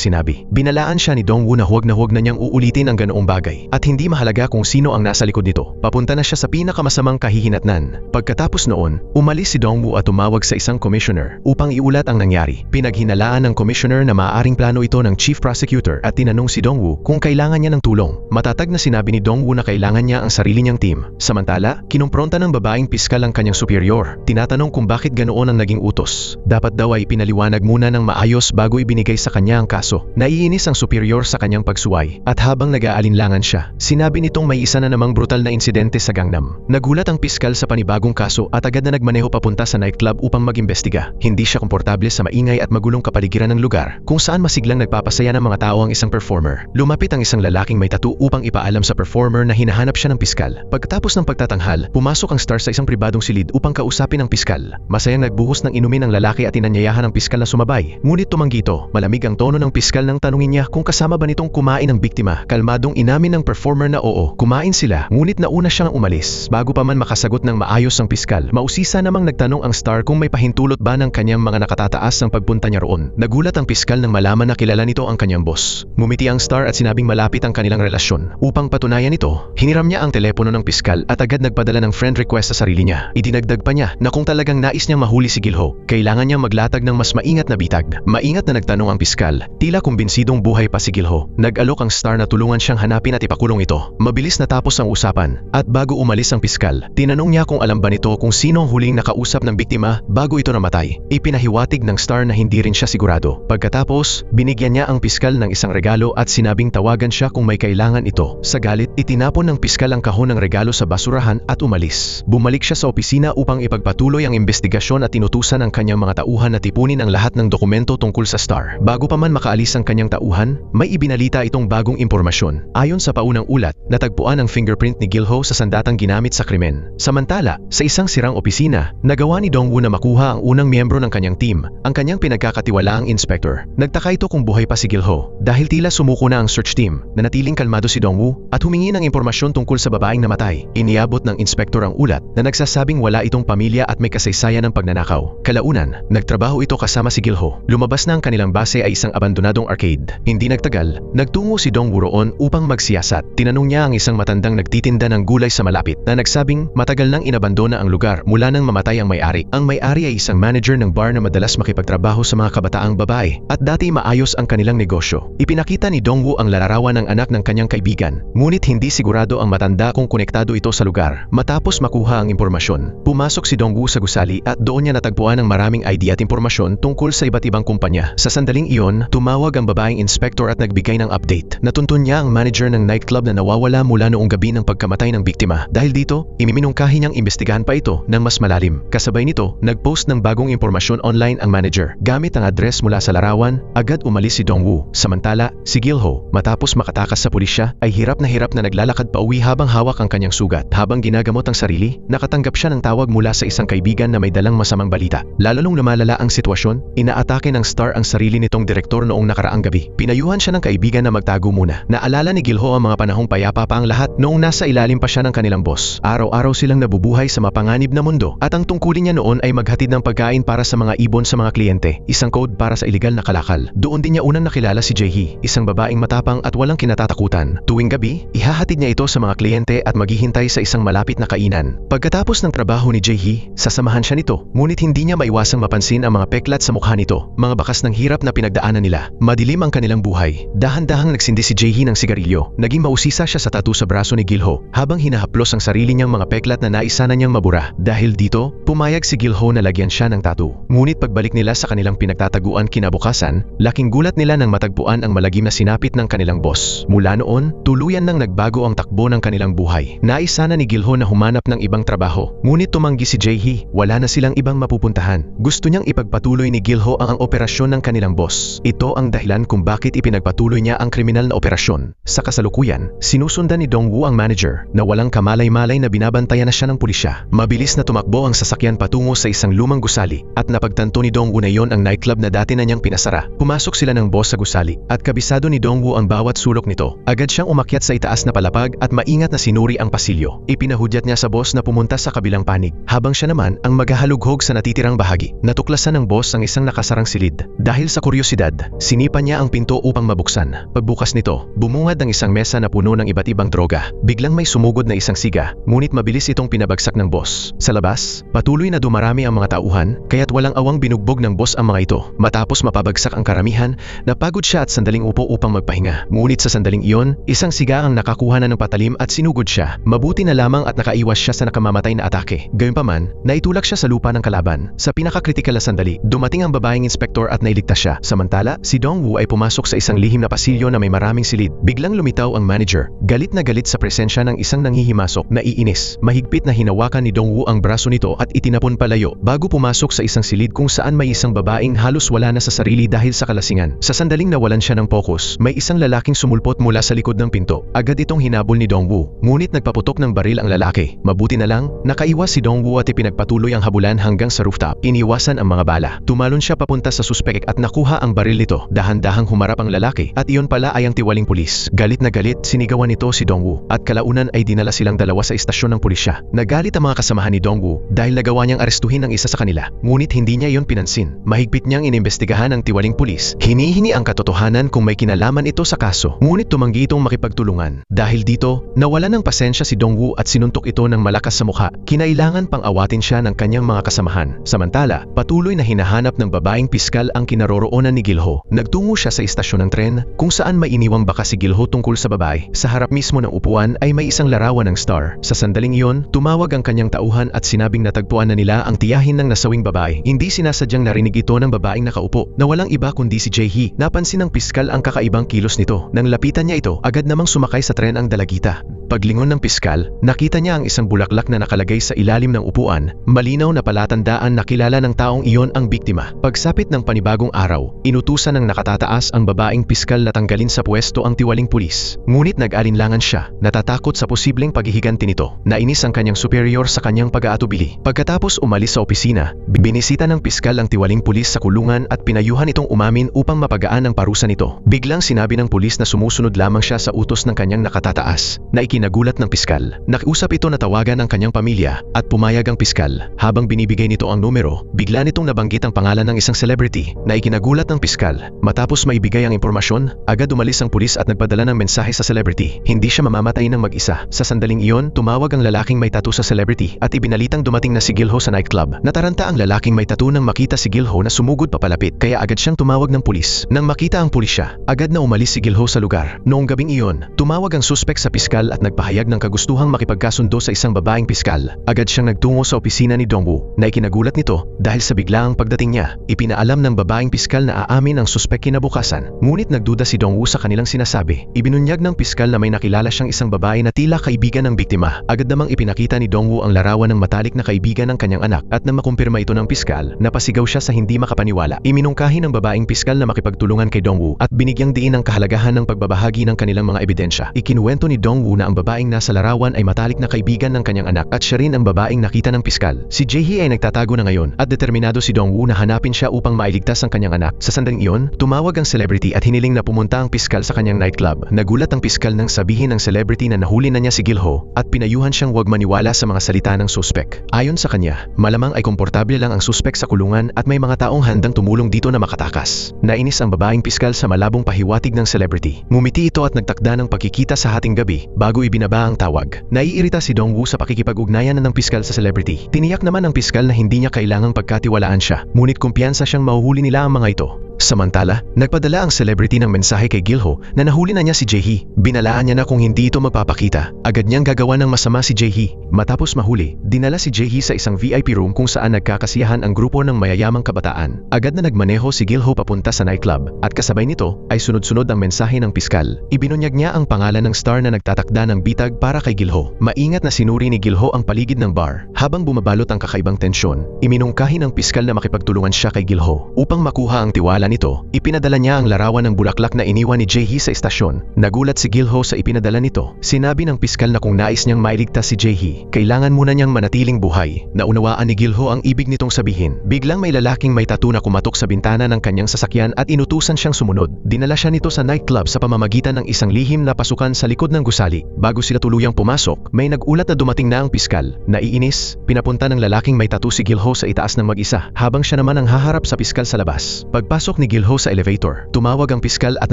sinabi. Binalaan siya ni Dongwoo na huwag na niyang uulitin ang ganoong bagay at hindi mahalaga kung sino ang nasa likod nito. Papunta na siya sa pinakamasamang kahihinatnan. Pagkatapos noon, umalis si Dongwoo at tumawag sa isang commissioner upang iulat ang nangyari. Pinaghinalaan ng commissioner na maaaring plano ito ng chief prosecutor at tinanong si Dongwoo kung kailangan niya ng tulong. Matatag na sinabi ni Dongwoo na kailangan niya ang sarili niyang team. Samantala, kinumpronta ng babaeng piskal ang kanyang superior. Tinatanong kung bakit ganoon ang naging utos. Dapat daw ay pinaliwanag muna ng maayos bago ibinigay sa kanya ang kaso. Naiinis ang superior sa kanyang pagsuway at habang nag-aalinlangan siya, sinabi nitong may isa na namang brutal na insidente sa Gangnam. Nagulat ang piskal sa panibagong kaso at agad na nagmaneho papunta sa nightclub upang mag-imbestiga. Hindi siya komportable sa maingay at magulong kapaligiran ng lugar kung saan masiglang nagpapasaya ng mga tao ang isang performer. Lumapit ang isang lalaking may tattoo upang ipaalam sa performer na hinahanap siya ng piskal. Pagkatapos ng pagtatanghal, pumasok ang star sa isang pribadong silid upang kausapin ang piskal. Masayang nagbuhos ng inumin ang lalaki at inanyayahan ang piskal na sumabay. Ngunit tumanggi ito. Malamig ang tono ng piskal nang tanungin niya kung kasama ba nitong kumain ang biktima. Kalmadong inamin ng performer na oo, kumain sila. Ngunit nauna siyang umalis. Bago pa man makasagot ng maayos ang piskal, mausisa namang nagtanong ang star kung may pahintulot ba ng kanyang mga nakatataas ang pagpunta niya roon. Nagulat ang piskal nang malaman na kilala nito ang kanyang boss. Ngumiti ang star at sinabing malapit ang kanilang relasyon. Upang patunayan ito, hiniram niya ang telepono ng piskal at agad nagpadala ng friend request sa sarili niya. Idinagdag pa niya na kung talagang nais niyang mahuli si Gilho, kailangan niyang maglatag ng mas maingat na bitag. Maingat na nagtanong ang piskal, tila kumbinsidong buhay pa si Gilho. Nag-alok ang star na tulungan siyang hanapin at ipakulong ito. Mabilis natapos ang usapan at bago umalis ang piskal, tinanong niya kung alam ba nito kung sino ang huling nakausap ng biktima bago ito namatay. Ipinahiwatig ng star na hindi rin siya sigurado. Pagkatapos, binigyan niya ang piskal ng isang regalo at sinabing tawagan siya kung may kailangan ito. Sa galit, itinapon ng piskal ang kahon ng regalo sa basurahan at umalis. Bumalik siya sa opisina upang ipagpatuloy ang investigasyon at tinutusan ang kanyang mga tauhan na tipunin ang lahat ng dokumento tungkol sa star. Bago pa man makaalis ang kanyang tauhan, may ibinalita itong bagong impormasyon. Ayon sa paunang ulat, natagpuan ang fingerprint ni Gilho sa sandatang ginamit sa krimen. Samantala, sa isang sirang opisina, nagawa ni Dongwoo na makuha ang unang miyembro ng kanyang team, ang kanyang pinagkakatiwalaang inspector. Nagtaka ito kung buhay pa si Gilho dahil tila sumuko na ang search team. Nanatiling kalmado si Dongwoo at humingi ng impormasyon tungkol sa babaeng namatay. Iniabot ng inspektor ang ulat na nagsasabing wala itong pamilya at may kasaysayan ng pagnanakaw. Kalaunan, nagtrabaho ito kasama si Gilho. Lumabas na ang kanilang base ay isang abandonadong arcade. Hindi nagtagal, nagtungo si Dongwoo roon upang magsiyasat. Tinanong niya ang isang matandang nagtitinda ng gulay sa malapit na nagsabing matagal nang inabandona ang lugar mula nang mamatay ang may-ari. Ang may-ari ay isang manager ng bar na madalas makipagtrabaho sa mga kabataang babae at dati maayos ang kanilang negosyo. Ipinakita ni Dongwoo ang larawan ng anak ng kanyang kaibigan, ngunit hindi sigurado ang matanda kung konektado ito sa lugar. Matapos makuha ang impormasyon, pumasok si Dongwoo sa gusali at doon niya natagpuan ang maraming ID at impormasyon tungkol sa iba't ibang kumpanya. Sa sandaling iyon, tumawag ang babaeng inspector at nagbigay ng update. Natuntun niya ang manager ng nightclub na nawawala mula noong gabi ng pagkamatay ng biktima. Dahil dito, imiminungkahi niyang imbestigahan pa ito ng mas malalim. Kasabay nito, nagpost ng bagong impormasyon online ang manager. Gamit ang address mula sa larawan, agad umalis si Dongwoo. Samantala, si Gilho, matapos makatakas sa pulisya, ay hirap na naglalakad pa uwi habang hawak ang kanyang sugat. Habang ginagamot ang sarili, nakatanggap siya ng tawag mula sa isang kaibigan na may dalang masamang balita. Lalo nung lumalala ang sitwasyon, inaatake ng star ang sarili nitong direktor noong nakaraang gabi. Pinayuhan siya ng kaibigan na magtago muna. Naalala ni Gilho ang mga panahong payapa pa ang lahat noong nasa ilalim pa siya ng kanilang boss. Araw-araw silang nabubuhay sa mapanganib na mundo at ang tungkulin niya noon ay maghatid ng pagkain para sa mga ibon sa mga kliyente, isang code para sa iligal na kalakal. Doon din niya unang nakilala si Jae-hee, isang babaeng matapang at walang kinatatakutan. Tuwing gabi, ihahatid niya ito sa mga kliyente at maghihintay sa isang malapit na kainan. Pagkatapos ng trabaho ni Jae-hee, sasamahan siya nito, ngunit hindi niya maiwasang mapansin ang mga peklat sa mukha nito, mga bakas ng hirap na pinagdaanan nila. Madilim ang kanilang buhay. Dahan-dahang nagsindi si Jae-hee ng sigarilyo. Naging mausisa siya sa tattoo sa braso ni Gilho, habang hinahaplos ang sarili niyang mga peklat na naisa na niyang mabura. Dahil dito, pumayag si Gilho na lagyan siya ng tattoo. Ngunit pagbalik nila sa kanilang pinagtataguan kinabukasan, laking gulat nila nang natagpuan ang malagim na sinapit ng kanilang boss. Mula noon, tuluyan nang nagbago ang takbo ng kanilang buhay. Nais sana ni Gilho na humanap ng ibang trabaho, ngunit tumanggi si Jae-hee. Wala na silang ibang mapupuntahan. Gusto niyang ipagpatuloy ni Gilho ang operasyon ng kanilang boss. Ito ang dahilan kung bakit ipinagpatuloy niya ang kriminal na operasyon. Sa kasalukuyan, sinusundan ni Dongwoo ang manager na walang kamalay-malay na binabantayan na siya ng pulisya. Mabilis na tumakbo ang sasakyan patungo sa isang lumang gusali at napagtanto ni Dongwoo na yon ang nightclub na dati na niyang pinasara. Pumasok sila ng boss sa gusali at kabisado ni Dongwoo ang bawat sulok nito. Agad siyang umakyat sa itaas na palapag at maingat na sinuri ang pasilyo. Ipinahudyat niya sa boss na pumunta sa kabilang panig, habang siya naman ang maghahalughog sa natitirang bahagi. Natuklasan ng boss ang isang nakasarang silid. Dahil sa kuryosidad, sinipa niya ang pinto upang mabuksan. Pagbukas nito, bumungad ang isang mesa na puno ng iba't ibang droga. Biglang may sumugod na isang siga, ngunit mabilis itong pinabagsak ng boss. Sa labas, patuloy na dumarami ang mga tauhan, kaya't walang awang binugbog ng boss ang mga ito. Matapos mapabagsak ang karamihan, napagod siya at sandaling upo upang magpahinga. Ngunit sa sandaling iyon, isang siga ang nakakuha na ng patalim at sinugod siya. Mabuti na lamang at nakaiwas siya sa nakamamatay na atake. Gayunpaman, naitulak siya sa lupa ng kalaban. Sa pinakakritikal na sandali, dumating ang babaeng inspektor at nailigtas siya. Samantala, si Dongwoo ay pumasok sa isang lihim na pasilyo na may maraming silid. Biglang lumitaw ang manager, galit na galit sa presensya ng isang nanghihimasok. Naiinis, mahigpit na hinawakan ni Dongwoo ang braso nito at itinapon palayo bago pumasok sa isang silid kung saan may isang babaeng halos wala na sa sarili dahil sa kalasingan. Sa sandaling nawalan siya ng focus, may isang lalaking sumulpot mula sa likod ng pinto. Agad itong hinabol ni Dongwoo, ngunit nagpaputok ng baril ang lalaki. Mabuti na lang, nakaiwas si Dongwoo at ipinagpatuloy ang habulan hanggang sa rooftop. Iniwasan ang mga bala. Tumalon siya papunta sa suspek at nakuha ang baril nito. Dahan-dahang humarap ang lalaki at iyon pala ay ang tiwaling pulis. Galit na galit, sinigawan nito si Dongwoo at kalaunan ay dinala silang dalawa sa istasyon ng pulisya. Nagalit ang mga kasamahan ni Dongwoo dahil nagawa niyang arestuhin ang isa sa kanila. Ngunit hindi niya iyon pinansin. Mahigpit niyang inimbestigahan ang tiwaling pulis. Hinihingi ang katotohanan kung may kinalaman ito sa kaso. Ngunit tumanggi itong makipagtulungan. Dahil dito, nawala ng pasensya si Dongwoo at sinuntok ito ng malakas sa mukha. Kinailangan pang awatin siya ng kanyang mga kasamahan. Samantala, patuloy na hinahanap ng babaeng piskal ang kinaroroonan ni Gilho. Nagtungo siya sa istasyon ng tren kung saan may iniwang baka si Gilho tungkol sa babae. Sa harap mismo ng upuan ay may isang larawan ng star. Sa sandaling iyon, tumawag ang kanyang tauhan at sinabing natagpuan na nila ang tiyahin ng nasawing babae. Hindi sinasadyang narinig ito ng babaeng nakaupo na walang iba kundi si Jae-hee. Napansin ng piskal ang kakaibang kilos nito. Nang lapitan niya ito, agad namang sumakay sa tren ang dalagita. Paglingon ng piskal, nakita niya ang isang bulaklak na nakalagay sa ilalim ng upuan. Malinaw na palatandaan na kilala ng taong iyon ang biktima. Pagsapit ng panibagong araw, inutusan ng nakatataas ang babaeng piskal na tanggalin sa pwesto ang tiwaling pulis. Ngunit nag-alinlangan siya, natatakot sa posibleng paghihiganti nito. Nainis ang kanyang superior sa kanyang pag-aatubili. Pagkatapos umalis sa opisina, binisita ng piskal ang tiwaling pulis sa kulungan at pinayuhan itong umamin upang mapagaan ang parusa nito. Biglang sinabi ng pulis na sumusunod lamang siya sa utos ng kanyang nakatataas, na ikinagulat ng piskal. Nakiusap ito na tawagan ang kanyang pamilya at pumayag ang piskal. Habang binibigay nito ang numero, bigla nitong nabanggit ang pangalan ng isang celebrity na ikinagulat ng piskal. Matapos maibigay ang impormasyon, agad umalis ang pulis at nagpadala ng mensahe sa celebrity. Hindi siya mamamatay ng mag-isa. Sa sandaling iyon, tumawag ang lalaking may tattoo sa celebrity at ibinalitang dumating na si Gilho sa nightclub. Nataranta ang lalaking may tattoo nang makita si Gilho na sumugod papalapit, kaya agad siyang tumawag ng pulis. Nang makita ang pulisya, agad na umalis si Gilho sa lugar. Noong gabing iyon, tumawag ang suspek sa piskal at nagpahayag ng kagustuhang makipagkasundo sa isang babaeng piskal. Agad siyang nagtungo sa opisina ni Dongwoo na ikinagulat nito dahil sa biglaang pagdating niya. Ipinaalam ng babaeng piskal na aamin ang suspek kinabukasan. Ngunit nagduda si Dongwoo sa kanilang sinasabi. Ibinunyag ng piskal na may nakilala siyang isang babae na tila kaibigan ng biktima. Agad namang ipinakita ni Dongwoo ang larawan ng matalik na kaibigan ng kanyang anak at nang makumpirma ito ng piskal, napasigaw siya sa hindi makapaniwala. Iminungkahi ng babaeng piskal na makipagtulungan kay Dongwoo at binigyang diin ang kahalagahan ng pagbabahagi ng kanilang mga ebidensya. Ikinuwento ni Dongwoo na ang babaeng nasa larawan ay matalik na kaibigan ng kanyang anak at siya rin ang babaeng nakita ng piskal. Si Jae-hee ay nagtatago na ngayon at determinado si Dongwoo na hanapin siya upang mailigtas ang kanyang anak. Sa sandaling iyon, tumawag ang celebrity at hiniling na pumunta ang piskal sa kanyang nightclub. Nagulat ang piskal nang sabihin ng celebrity na nahuli na niya si Gilho at pinayuhan siyang huwag maniwala sa mga salita ng suspek. Ayon sa kanya, malamang ay komportable lang ang suspek sa kulungan at may mga taong handang tumulong dito na makatakas. Nainis ang babaeng piskal sa malabong pahiwatig ng celebrity. Ngumiti ito at nagtakda ng pagkikita sa hating gabi bago ibinaba ang tawag. Naiirita si Dongwoo sa pakikipag-ugnayan ng piskal sa celebrity. Tiniyak naman ng piskal na hindi niya kailangang pagkatiwalaan siya, ngunit kumpiyansa siyang mahuhuli nila ang mga ito. Samantala, nagpadala ang celebrity ng mensahe kay Gilho na nahuli na niya si Jaehee. Binalaan niya na kung hindi ito magpapakita, agad niyang gagawa ng masama si Jaehee. Matapos mahuli, dinala si Jaehee sa isang VIP room kung saan nagkakasiyahan ang grupo ng mayayamang kabataan. Agad na nagmaneho si Gilho papunta sa nightclub at kasabay nito ay sunod-sunod ang mensahe ng piskal. Ibinunyag niya ang pangalan ng star na nagtatakda ng bitag para kay Gilho. Maingat na sinuri ni Gilho ang paligid ng bar. Habang bumabalot ang kakaibang tensyon, iminungkahi ng piskal na makipagtulungan siya kay Gilho. Upang makuha ang tiwala nito, ipinadala niya ang larawan ng bulaklak na iniwan ni Jaehee sa istasyon. Nagulat si Gilho sa ipinadala nito. Sinabi ng piskal na kung nais niyang mailigtas si Jaehee, kailangan muna niyang manatiling buhay. Naunawaan ni Gilho ang ibig nitong sabihin. Biglang may lalaking may tattoo na kumatok sa bintana ng kanyang sasakyan at inutusan siyang sumunod. Dinala siya nito sa nightclub sa pamamagitan ng isang lihim na pasukan sa likod ng gusali. Bago sila tuluyang pumasok, may nagulat na dumating na ang piskal. Naiinis, pinapunta ng lalaking may tattoo si Gilho sa itaas ng mag-isa, habang siya naman ang haharap sa piskal sa labas. Pagpasok ni Gilho sa elevator, tumawag ang piskal at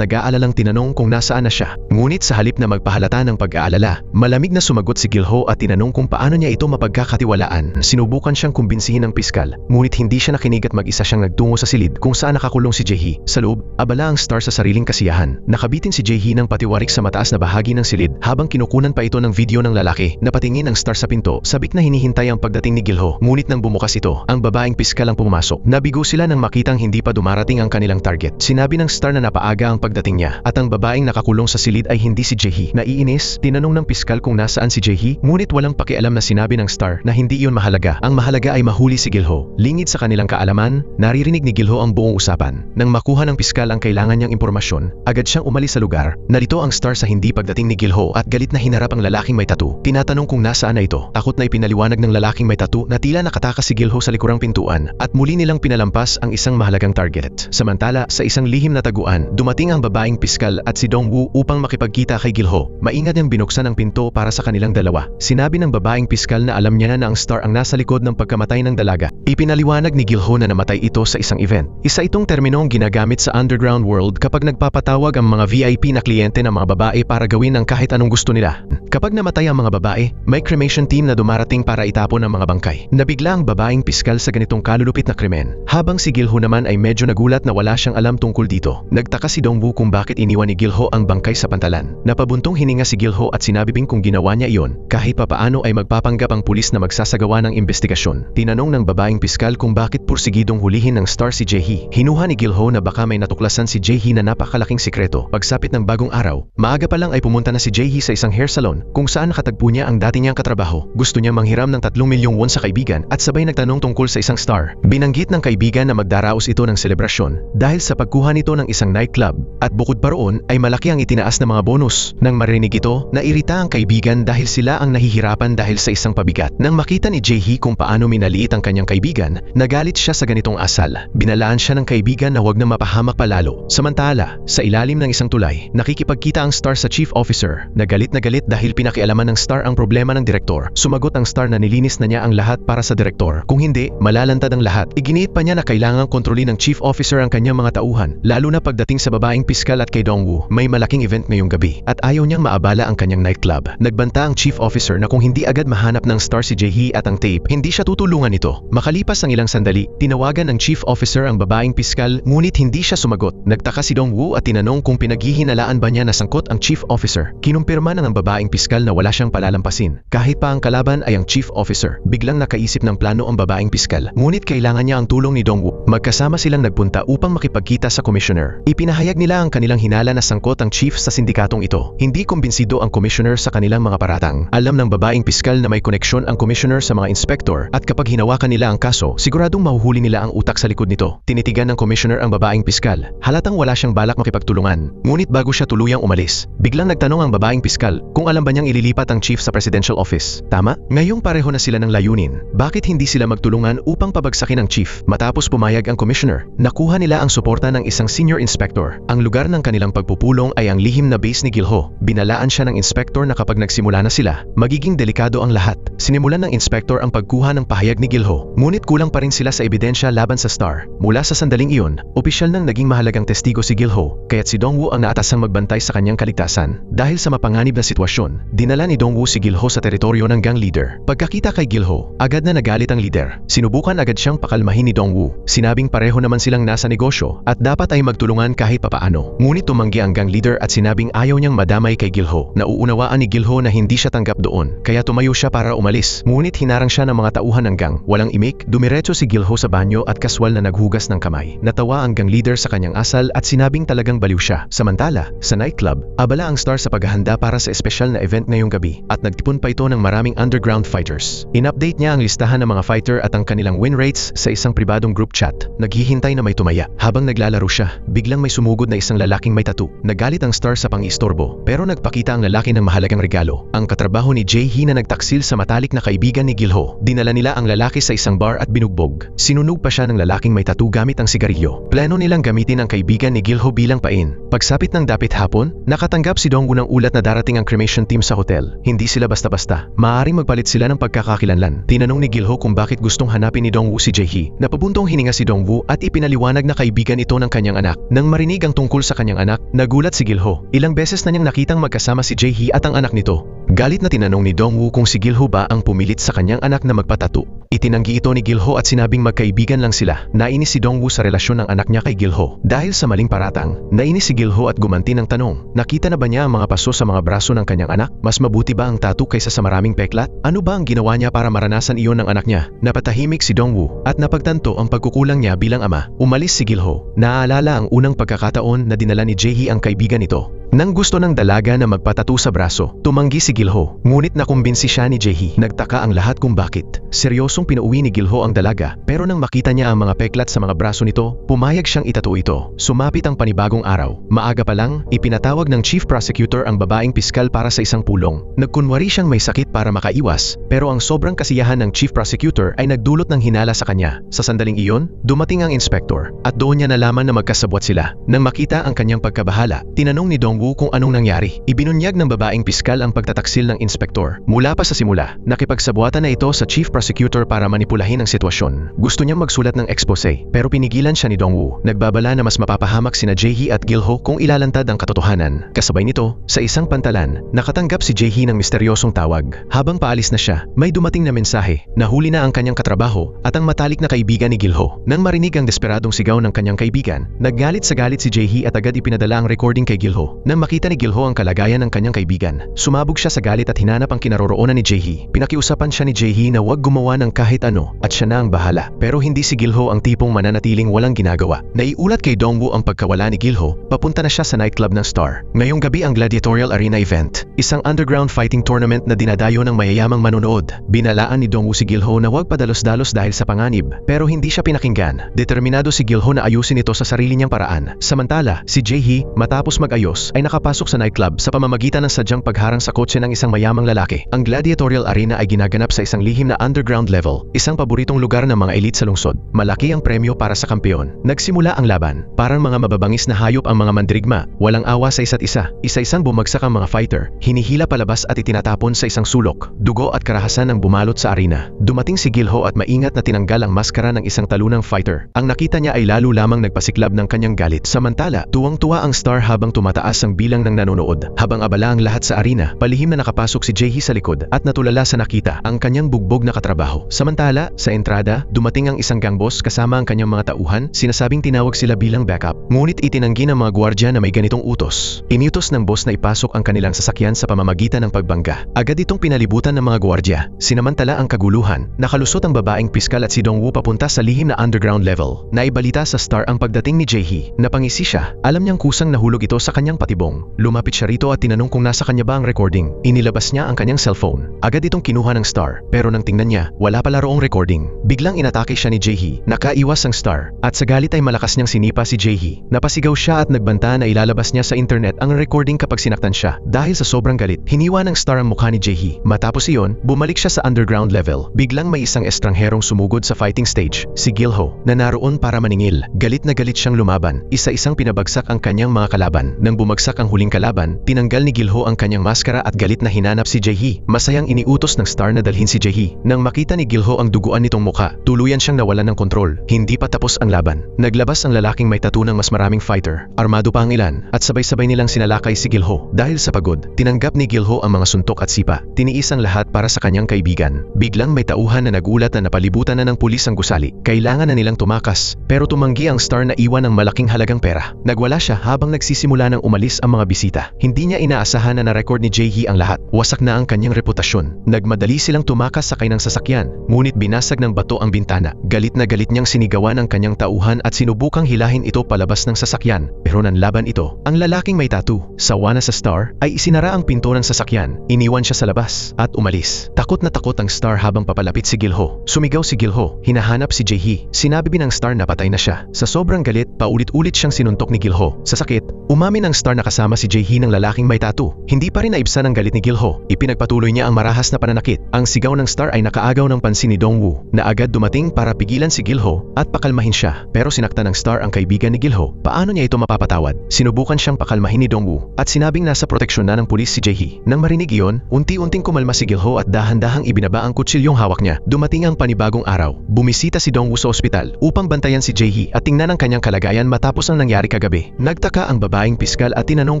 nag-aalalang tinanong kung nasaan na siya. Ngunit sa halip na magpahalata ng pag-aalala, malamig na sumagot si Gilho at tinanong kung paano niya ito mapagkakatiwalaan. Sinubukan siyang kumbinsihin ng piskal, ngunit hindi siya nakinig at mag-isa siyang nagtungo sa silid kung saan nakakulong si Jaehee. Sa loob, abala ang star sa sariling kasiyahan. Nakabitin si Jaehee ng patiwarik sa mataas na bahagi ng silid habang kinukunan pa ito ng video ng lalaki. Napatingin ang star sa pinto, sabik na hinihintay ang pagdating ni Gilho. Ngunit nang bumukas ito, ang babaeng piskal ang pumasok. Nabigo sila nang makitang hindi pa dumarating ang kanilang target. Sinabi ng star na napaaga ang pagdating niya at ang babaeng nakakulong sa silid ay hindi si Jaehee. Naiinis, tinanong ng piskal kung nasaan si Jaehee, ngunit walang pakialam na sinabi ng star na hindi iyon mahalaga. Ang mahalaga ay mahuli si Gilho. Lingid sa kanilang kaalaman, naririnig ni Gilho ang buong usapan. Nang makuha ng piskal ang kailangan niyang impormasyon, agad siyang umalis sa lugar. Narito ang star sa hindi pagdating ni Gilho at galit na hinarap ang lalaking may tattoo. Tinatanong kung nasaan na ito. Takot na ipinaliwanag ng lalaking may tattoo na tila nakatakas si Gilho sa likurang pintuan at muli nilang pinalampas ang isang mahalagang target. Samantala, sa isang lihim na taguan, dumating ang babaeng piskal at si Dongwoo upang makipagkita kay Gilho. Maingat niyang binuksan ang pinto para sa kanilang dalawa. Sinabi ng babaeng piskal na alam niya na ang star ang nasa likod ng pagkamatay ng dalaga. Ipinaliwanag ni Gilho na namatay ito sa isang event. Isa itong terminong ginagamit sa underground world kapag nagpapatawag ang mga VIP na kliyente ng mga babae para gawin ang kahit anong gusto nila. Kapag namatay ang mga babae, may cremation team na dumarating para itapon ang mga bangkay. Nabigla ang babaeng piskal sa ganitong kalulupit na krimen, habang si Gilho naman ay medyo nagulat na wala siyang alam tungkol dito. Nagtaka si Dongwoo kung bakit iniwan ni Gilho ang bangkay sa pantalan. Napabuntong hininga si Gilho at sinabing kung ginawa niya iyon, kahit papaano ay magpapanggap ang pulis na magsasagawa ng investigasyon. Tinanong ng babaeng piskal kung bakit pursigidong hulihin ng star si Jaehee. Hinuha ni Gilho na baka may natuklasan si Jaehee na napakalaking sikreto. Pagsapit ng bagong araw, maaga pa lang ay pumunta na si Jaehee sa isang hair salon kung saan nakatagpo niya ang dati niyang katrabaho. Gusto niya manghiram ng 3 milyong won sa kaibigan at sabay nagtanong tungkol sa isang star. Binanggit ng kaibigan na magdaraos ito ng selebrasyon dahil sa pagkuha nito ng isang nightclub at bukod pa roon ay malaki ang itinaas na mga bonus. Nang marinig ito, nairita ang kaibigan dahil sila ang nahihirapan dahil sa isang pabigat. Nang makita ni Jaehee kung paano minaliit ang kanyang kaibigan, nagalit siya sa ganitong asal. Binalaan siya ng kaibigan na huwag na mapahamak palalo. Samantala, sa ilalim ng isang tulay, nakikipagkita ang star sa chief officer. Nagalit na galit dahil pinakialaman ng star ang problema ng direktor. Sumagot ang star na nilinis na niya ang lahat para sa direktor. Kung hindi, malalantad ang lahat. Iginiit pa niya na kailangang kontrolin ng chief officer ang kanyang mga tauhan, lalo na pagdating sa babaeng piskal at kay Dongwoo. May malaking event ngayong gabi at ayaw niyang maabala ang kanyang nightclub. Nagbanta ang chief officer na kung hindi agad mahanap ng star si Jaehee at ang tape, hindi siya tutulungan nito. Makalipas ang ilang sandali, tinawagan ng chief officer ang babaeng piskal ngunit hindi siya sumagot. Nagtaka si Dongwoo at tinanong kung pinaghihinalaan ba niya na sangkot ang chief officer. Kinumpirma ng babaeng piskal na wala siyang palalampasin. Kahit pa ang kalaban ay ang chief officer. Biglang nakaisip ng plano ang babaeng piskal. Ngunit kailangan niya ang tulong ni Dongwoo. Magkasama silang nagpunta upang makipagkita sa commissioner. Ipinahayag nila ang kanilang hinala na sangkot ang chief sa sindikatong ito. Hindi kumbinsido ang commissioner sa kanilang mga paratang. Alam ng babaeng piskal na may koneksyon ang commissioner sa mga inspector at kapag hinawakan nila ang kaso, siguradong mahuhuli nila ang utak sa likod nito. Tinitigan ng commissioner ang babaeng piskal. Halatang wala siyang balak makipagtulungan. Ngunit bago siya tuluyang umalis, biglang nagtanong ang babaeng piskal kung alam ba niyang ililipat ang chief sa presidential office. Tama? Ngayong pareho na sila ng layunin. Bakit hindi sila magtulungan upang pabagsakin ang chief? Matapos pumayag ang commissioner, nakuha nila ang suporta ng isang senior inspector. Ang lugar ng kanilang pagpupulong ay ang lihim na base ni Gilho. Binalaan siya ng inspector na kapag nagsimula na sila, magiging delikado ang lahat. Sinimulan ng inspector ang pagkuha ng pahayag ni Gilho. Ngunit kulang pa rin sila sa ebidensya laban sa star. Mula sa sandaling iyon, opisyal nang naging mahalagang testigo si Gilho, kaya't si Dongwoo ang naatasang magbantay sa kanyang kaligtasan. Dahil sa mapanganib na sitwasyon, dinala ni Dongwoo si Gilho sa teritoryo ng gang leader. Pagkakita kay Gilho, agad na nagalit ang leader. Sinubukan agad siyang pakalmahin ni Dongwoo. Sinabing pareho naman silang nasa negosyo negosyo at dapat ay magtulungan kahit papaano. Ngunit tumanggi ang gang leader at sinabing ayaw niyang madamay kay Gilho. Nauunawaan ni Gilho na hindi siya tanggap doon, kaya tumayo siya para umalis. Ngunit hinarang siya ng mga tauhan ng gang. Walang imik, dumiretso si Gilho sa banyo at kaswal na naghugas ng kamay. Natawa ang gang leader sa kanyang asal at sinabing talagang baliw siya. Samantala, sa nightclub, abala ang star sa paghahanda para sa espesyal na event ngayong gabi at nagtipon pa ito ng maraming underground fighters. In-update niya ang listahan ng mga fighter at ang kanilang win rates sa isang pribadong group chat. Naghihintay na may tumaya. Habang naglalaro siya, biglang may sumugod na isang lalaking may tattoo. Nagalit ang star sa pang-istorbo, pero nagpakita ang lalaki ng mahalagang regalo. Ang katrabaho ni Jae-hee na nagtaksil sa matalik na kaibigan ni Gilho. Dinala nila ang lalaki sa isang bar at binugbog. Sinunog pa siya ng lalaking may tattoo gamit ang sigarilyo. Plano nilang gamitin ang kaibigan ni Gilho bilang pain. Pagsapit ng dapit hapon, nakatanggap si Dongwoo ng ulat na darating ang cremation team sa hotel. Hindi sila basta-basta. Maaaring magpalit sila ng pagkakakilanlan. Tinanong ni Gilho kung bakit gustong hanapin ni Dongwoo si Jae-hee. Napabuntong hininga si Dongwoo at ipinaliwanag na kaibigan ito ng kanyang anak. Nang marinig ang tungkol sa kanyang anak, nagulat si Gilho. Ilang beses na niyang nakitang magkasama si Jae-hee at ang anak nito. Galit na tinanong ni Dongwoo kung si Gilho ba ang pumilit sa kanyang anak na magpatato. Itinanggi ito ni Gilho at sinabing magkaibigan lang sila. Nainis si Dongwoo sa relasyon ng anak niya kay Gilho. Dahil sa maling paratang, nainis si Gilho at gumanti ng tanong. Nakita na ba niya ang mga paso sa mga braso ng kanyang anak? Mas mabuti ba ang tattoo kaysa sa maraming peklat? Ano ba ang ginawa niya para maranasan iyon ng anak niya? Napatahimik si Dongwoo at napagtanto ang pagkukulang niya bilang ama. Umalis si Gilho. Naaalala ang unang pagkakataon na dinala ni Jae-hee ang kaibigan nito. Nang gusto ng dalaga na magpatato sa braso, tumanggi si Gilho. Ngunit nakumbinsi siya ni Jae-hee. Nagtaka ang lahat kung bakit. Seryosong pinauwi ni Gilho ang dalaga, pero nang makita niya ang mga peklat sa mga braso nito, pumayag siyang itato ito. Sumapit ang panibagong araw. Maaga pa lang, ipinatawag ng chief prosecutor ang babaeng piskal para sa isang pulong. Nagkunwari siyang may sakit para makaiwas, pero ang sobrang kasiyahan ng chief prosecutor ay nagdulot ng hinala sa kanya. Sa sandaling iyon, dumating ang inspector, at doon niya nalaman na magkasabwat sila. Nang makita ang kanyang pagkabahala, tinanong ni Dongwoo kung anong nangyari. Ibinunyag ng babaeng piskal ang pagtataksil ng inspektor. Mula pa sa simula, nakipagsabuatan na ito sa chief prosecutor para manipulahin ang sitwasyon. Gusto niyang magsulat ng expose, pero pinigilan siya ni Dongwoo. Nagbabala na mas mapapahamak sina Jae-hee at Gilho kung ilalantad ang katotohanan. Kasabay nito, sa isang pantalan, nakatanggap si Jae-hee ng misteryosong tawag. Habang paalis na siya, may dumating na mensahe. Nahuli na ang kanyang katrabaho at ang matalik na kaibigan ni Gilho. Nang marinig ang desperadong sigaw ng kanyang kaibigan, naggalit sa galit si Jae-hee at agad ipinadala ang recording kay Gilho. Nang makita ni Gilho ang kalagayan ng kanyang kaibigan, sumabog siya sa galit at hinanap ang kinaroroonan ni Jae-hee. Pinakiusapan siya ni Jae-hee na huwag gumawa ng kahit ano at siya na ang bahala. Pero hindi si Gilho ang tipong mananatiling walang ginagawa. Naiulat kay Dongwoo ang pagkawala ni Gilho, papunta na siya sa nightclub ng Star. Ngayong gabi ang Gladiatorial Arena event, isang underground fighting tournament na dinadayo ng mayayamang manonood. Binalaan ni Dongwoo si Gilho na huwag padalos-dalos dahil sa panganib, pero hindi siya pinakinggan. Determinado si Gilho na ayusin ito sa sarili niyang paraan. Samantala, si Jae-hee, matapos mag-ayos, ay nakapasok sa nightclub sa pamamagitan ng sadyang pagharang sa kotse ng isang mayamang lalaki. Ang Gladiatorial Arena ay ginaganap sa isang lihim na underground level, isang paboritong lugar ng mga elite sa lungsod. Malaki ang premyo para sa kampeon. Nagsimula ang laban. Parang mga mababangis na hayop ang mga mandirigma, walang awa sa isa't isa. Isa-isang bumagsak ang mga fighter, hinihila palabas at itinatapon sa isang sulok. Dugo at karahasan ang bumalot sa arena. Dumating si Gilho at maingat na tinanggal ang maskara ng isang talunang fighter. Ang nakita niya ay lalo lamang nagpasiklab ng kanyang galit. Samantala, tuwang-tuwa ang Star habang tumataas ang bilang ng nanonood. Habang abala ang lahat sa arena, palihim na nakapasok si Jae-hee sa likod at natulala sa nakita ang kanyang bugbog na katrabaho. Samantala, sa entrada, dumating ang isang gang boss kasama ang kanyang mga tauhan, sinasabing tinawag sila bilang backup. Ngunit itinanggi ng mga gwardya na may ganitong utos. Iniutos ng boss na ipasok ang kanilang sasakyan sa pamamagitan ng pagbangga. Agad itong pinalibutan ng mga gwardya. Sinamantala ang kaguluhan, nakalusot ang babaeng piskal at si Dongwoo papunta sa lihim na underground level. Naibalita sa Star ang pagdating ni Jae-hee. Napangisi siya. Alam niyang kusang nahulog ito sa kanyang patibong. Lumapit siya rito at tinanong kung nasa kanya ba ang recording. Inilabas niya ang kanyang cellphone. Agad itong kinuha ng Star, pero nang tingnan niya, wala pala roong recording. Biglang inatake siya ni Jae-hee. Nakaiwas ang Star, at sa galit ay malakas niyang sinipa si Jae-hee. Napasigaw siya at nagbanta na ilalabas niya sa internet ang recording kapag sinaktan siya. Dahil sa sobrang galit, hiniwa ng Star ang mukha ni Jae-hee. Matapos iyon, bumalik siya sa underground level. Biglang may isang estrangherong sumugod sa fighting stage, si Gilho, na naroon para maningil. Galit na galit siyang lumaban. Isa-isang pinabagsak ang kanyang mga kalaban. Nang bumagsak bumagsak ang huling kalaban, tinanggal ni Gilho ang kanyang maskara at galit na hinanap si Jae-hee. Masayang iniutos ng Star na dalhin si Jae-hee. Nang makita ni Gilho ang duguan nitong mukha, tuluyan siyang nawalan ng kontrol. Hindi pa tapos ang laban. Naglabas ang lalaking may tattoo ng mas maraming fighter. Armado pa ang ilan at sabay-sabay nilang sinalakay si Gilho. Dahil sa pagod, tinanggap ni Gilho ang mga suntok at sipa. Tiniis ang lahat para sa kanyang kaibigan. Biglang may tauhan na nagulat na napalibutan na ng pulis ang gusali. Kailangan na nilang tumakas, pero tumanggi ang Star na iwan ng malaking halagang pera. Nagwala siya habang nagsisimula ng umalis ang mga bisita. Hindi niya inaasahan na na-record ni Jae-hee ang lahat. Wasak na ang kanyang reputasyon. Nagmadali silang tumakas sakay ng sasakyan, ngunit binasag ng bato ang bintana. Galit na galit niyang sinigawan ang kanyang tauhan at sinubukang hilahin ito palabas ng sasakyan, pero nanlaban ito. Ang lalaking may tattoo, sawa na sa Star, ay isinara ang pinto ng sasakyan. Iniwan siya sa labas at umalis. Takot na takot ang Star habang papalapit si Gilho. Sumigaw si Gilho, hinahanap si Jae-hee. Sinabi ng Star na patay na siya. Sa sobrang galit, paulit-ulit siyang sinuntok ni Gilho. Sa sakit, umamin ang Star na kasama si Jae-hee ng lalaking may tattoo. Hindi pa rin naibsan ang galit ni Gilho. Ipinagpatuloy niya ang marahas na pananakit. Ang sigaw ng Star ay nakaagaw ng pansin ni Dongwoo, na agad dumating para pigilan si Gilho at pakalmahin siya. Pero sinaktan ng Star ang kaibigan ni Gilho. Paano niya ito mapapatawad? Sinubukan siyang pakalmahin ni Dongwoo at sinabing nasa proteksyon na ng pulis si Jae-hee. Nang marinig iyon, unti-unting kumalma si Gilho at dahan-dahang ibinaba ang kutsilyong hawak niya. Dumating ang panibagong araw. Bumisita si Dongwoo sa ospital upang bantayan si Jae-hee at tingnan ang kanyang kalagayan matapos ang nangyari kagabi. Nagtaka ang babaeng piskal at tinanong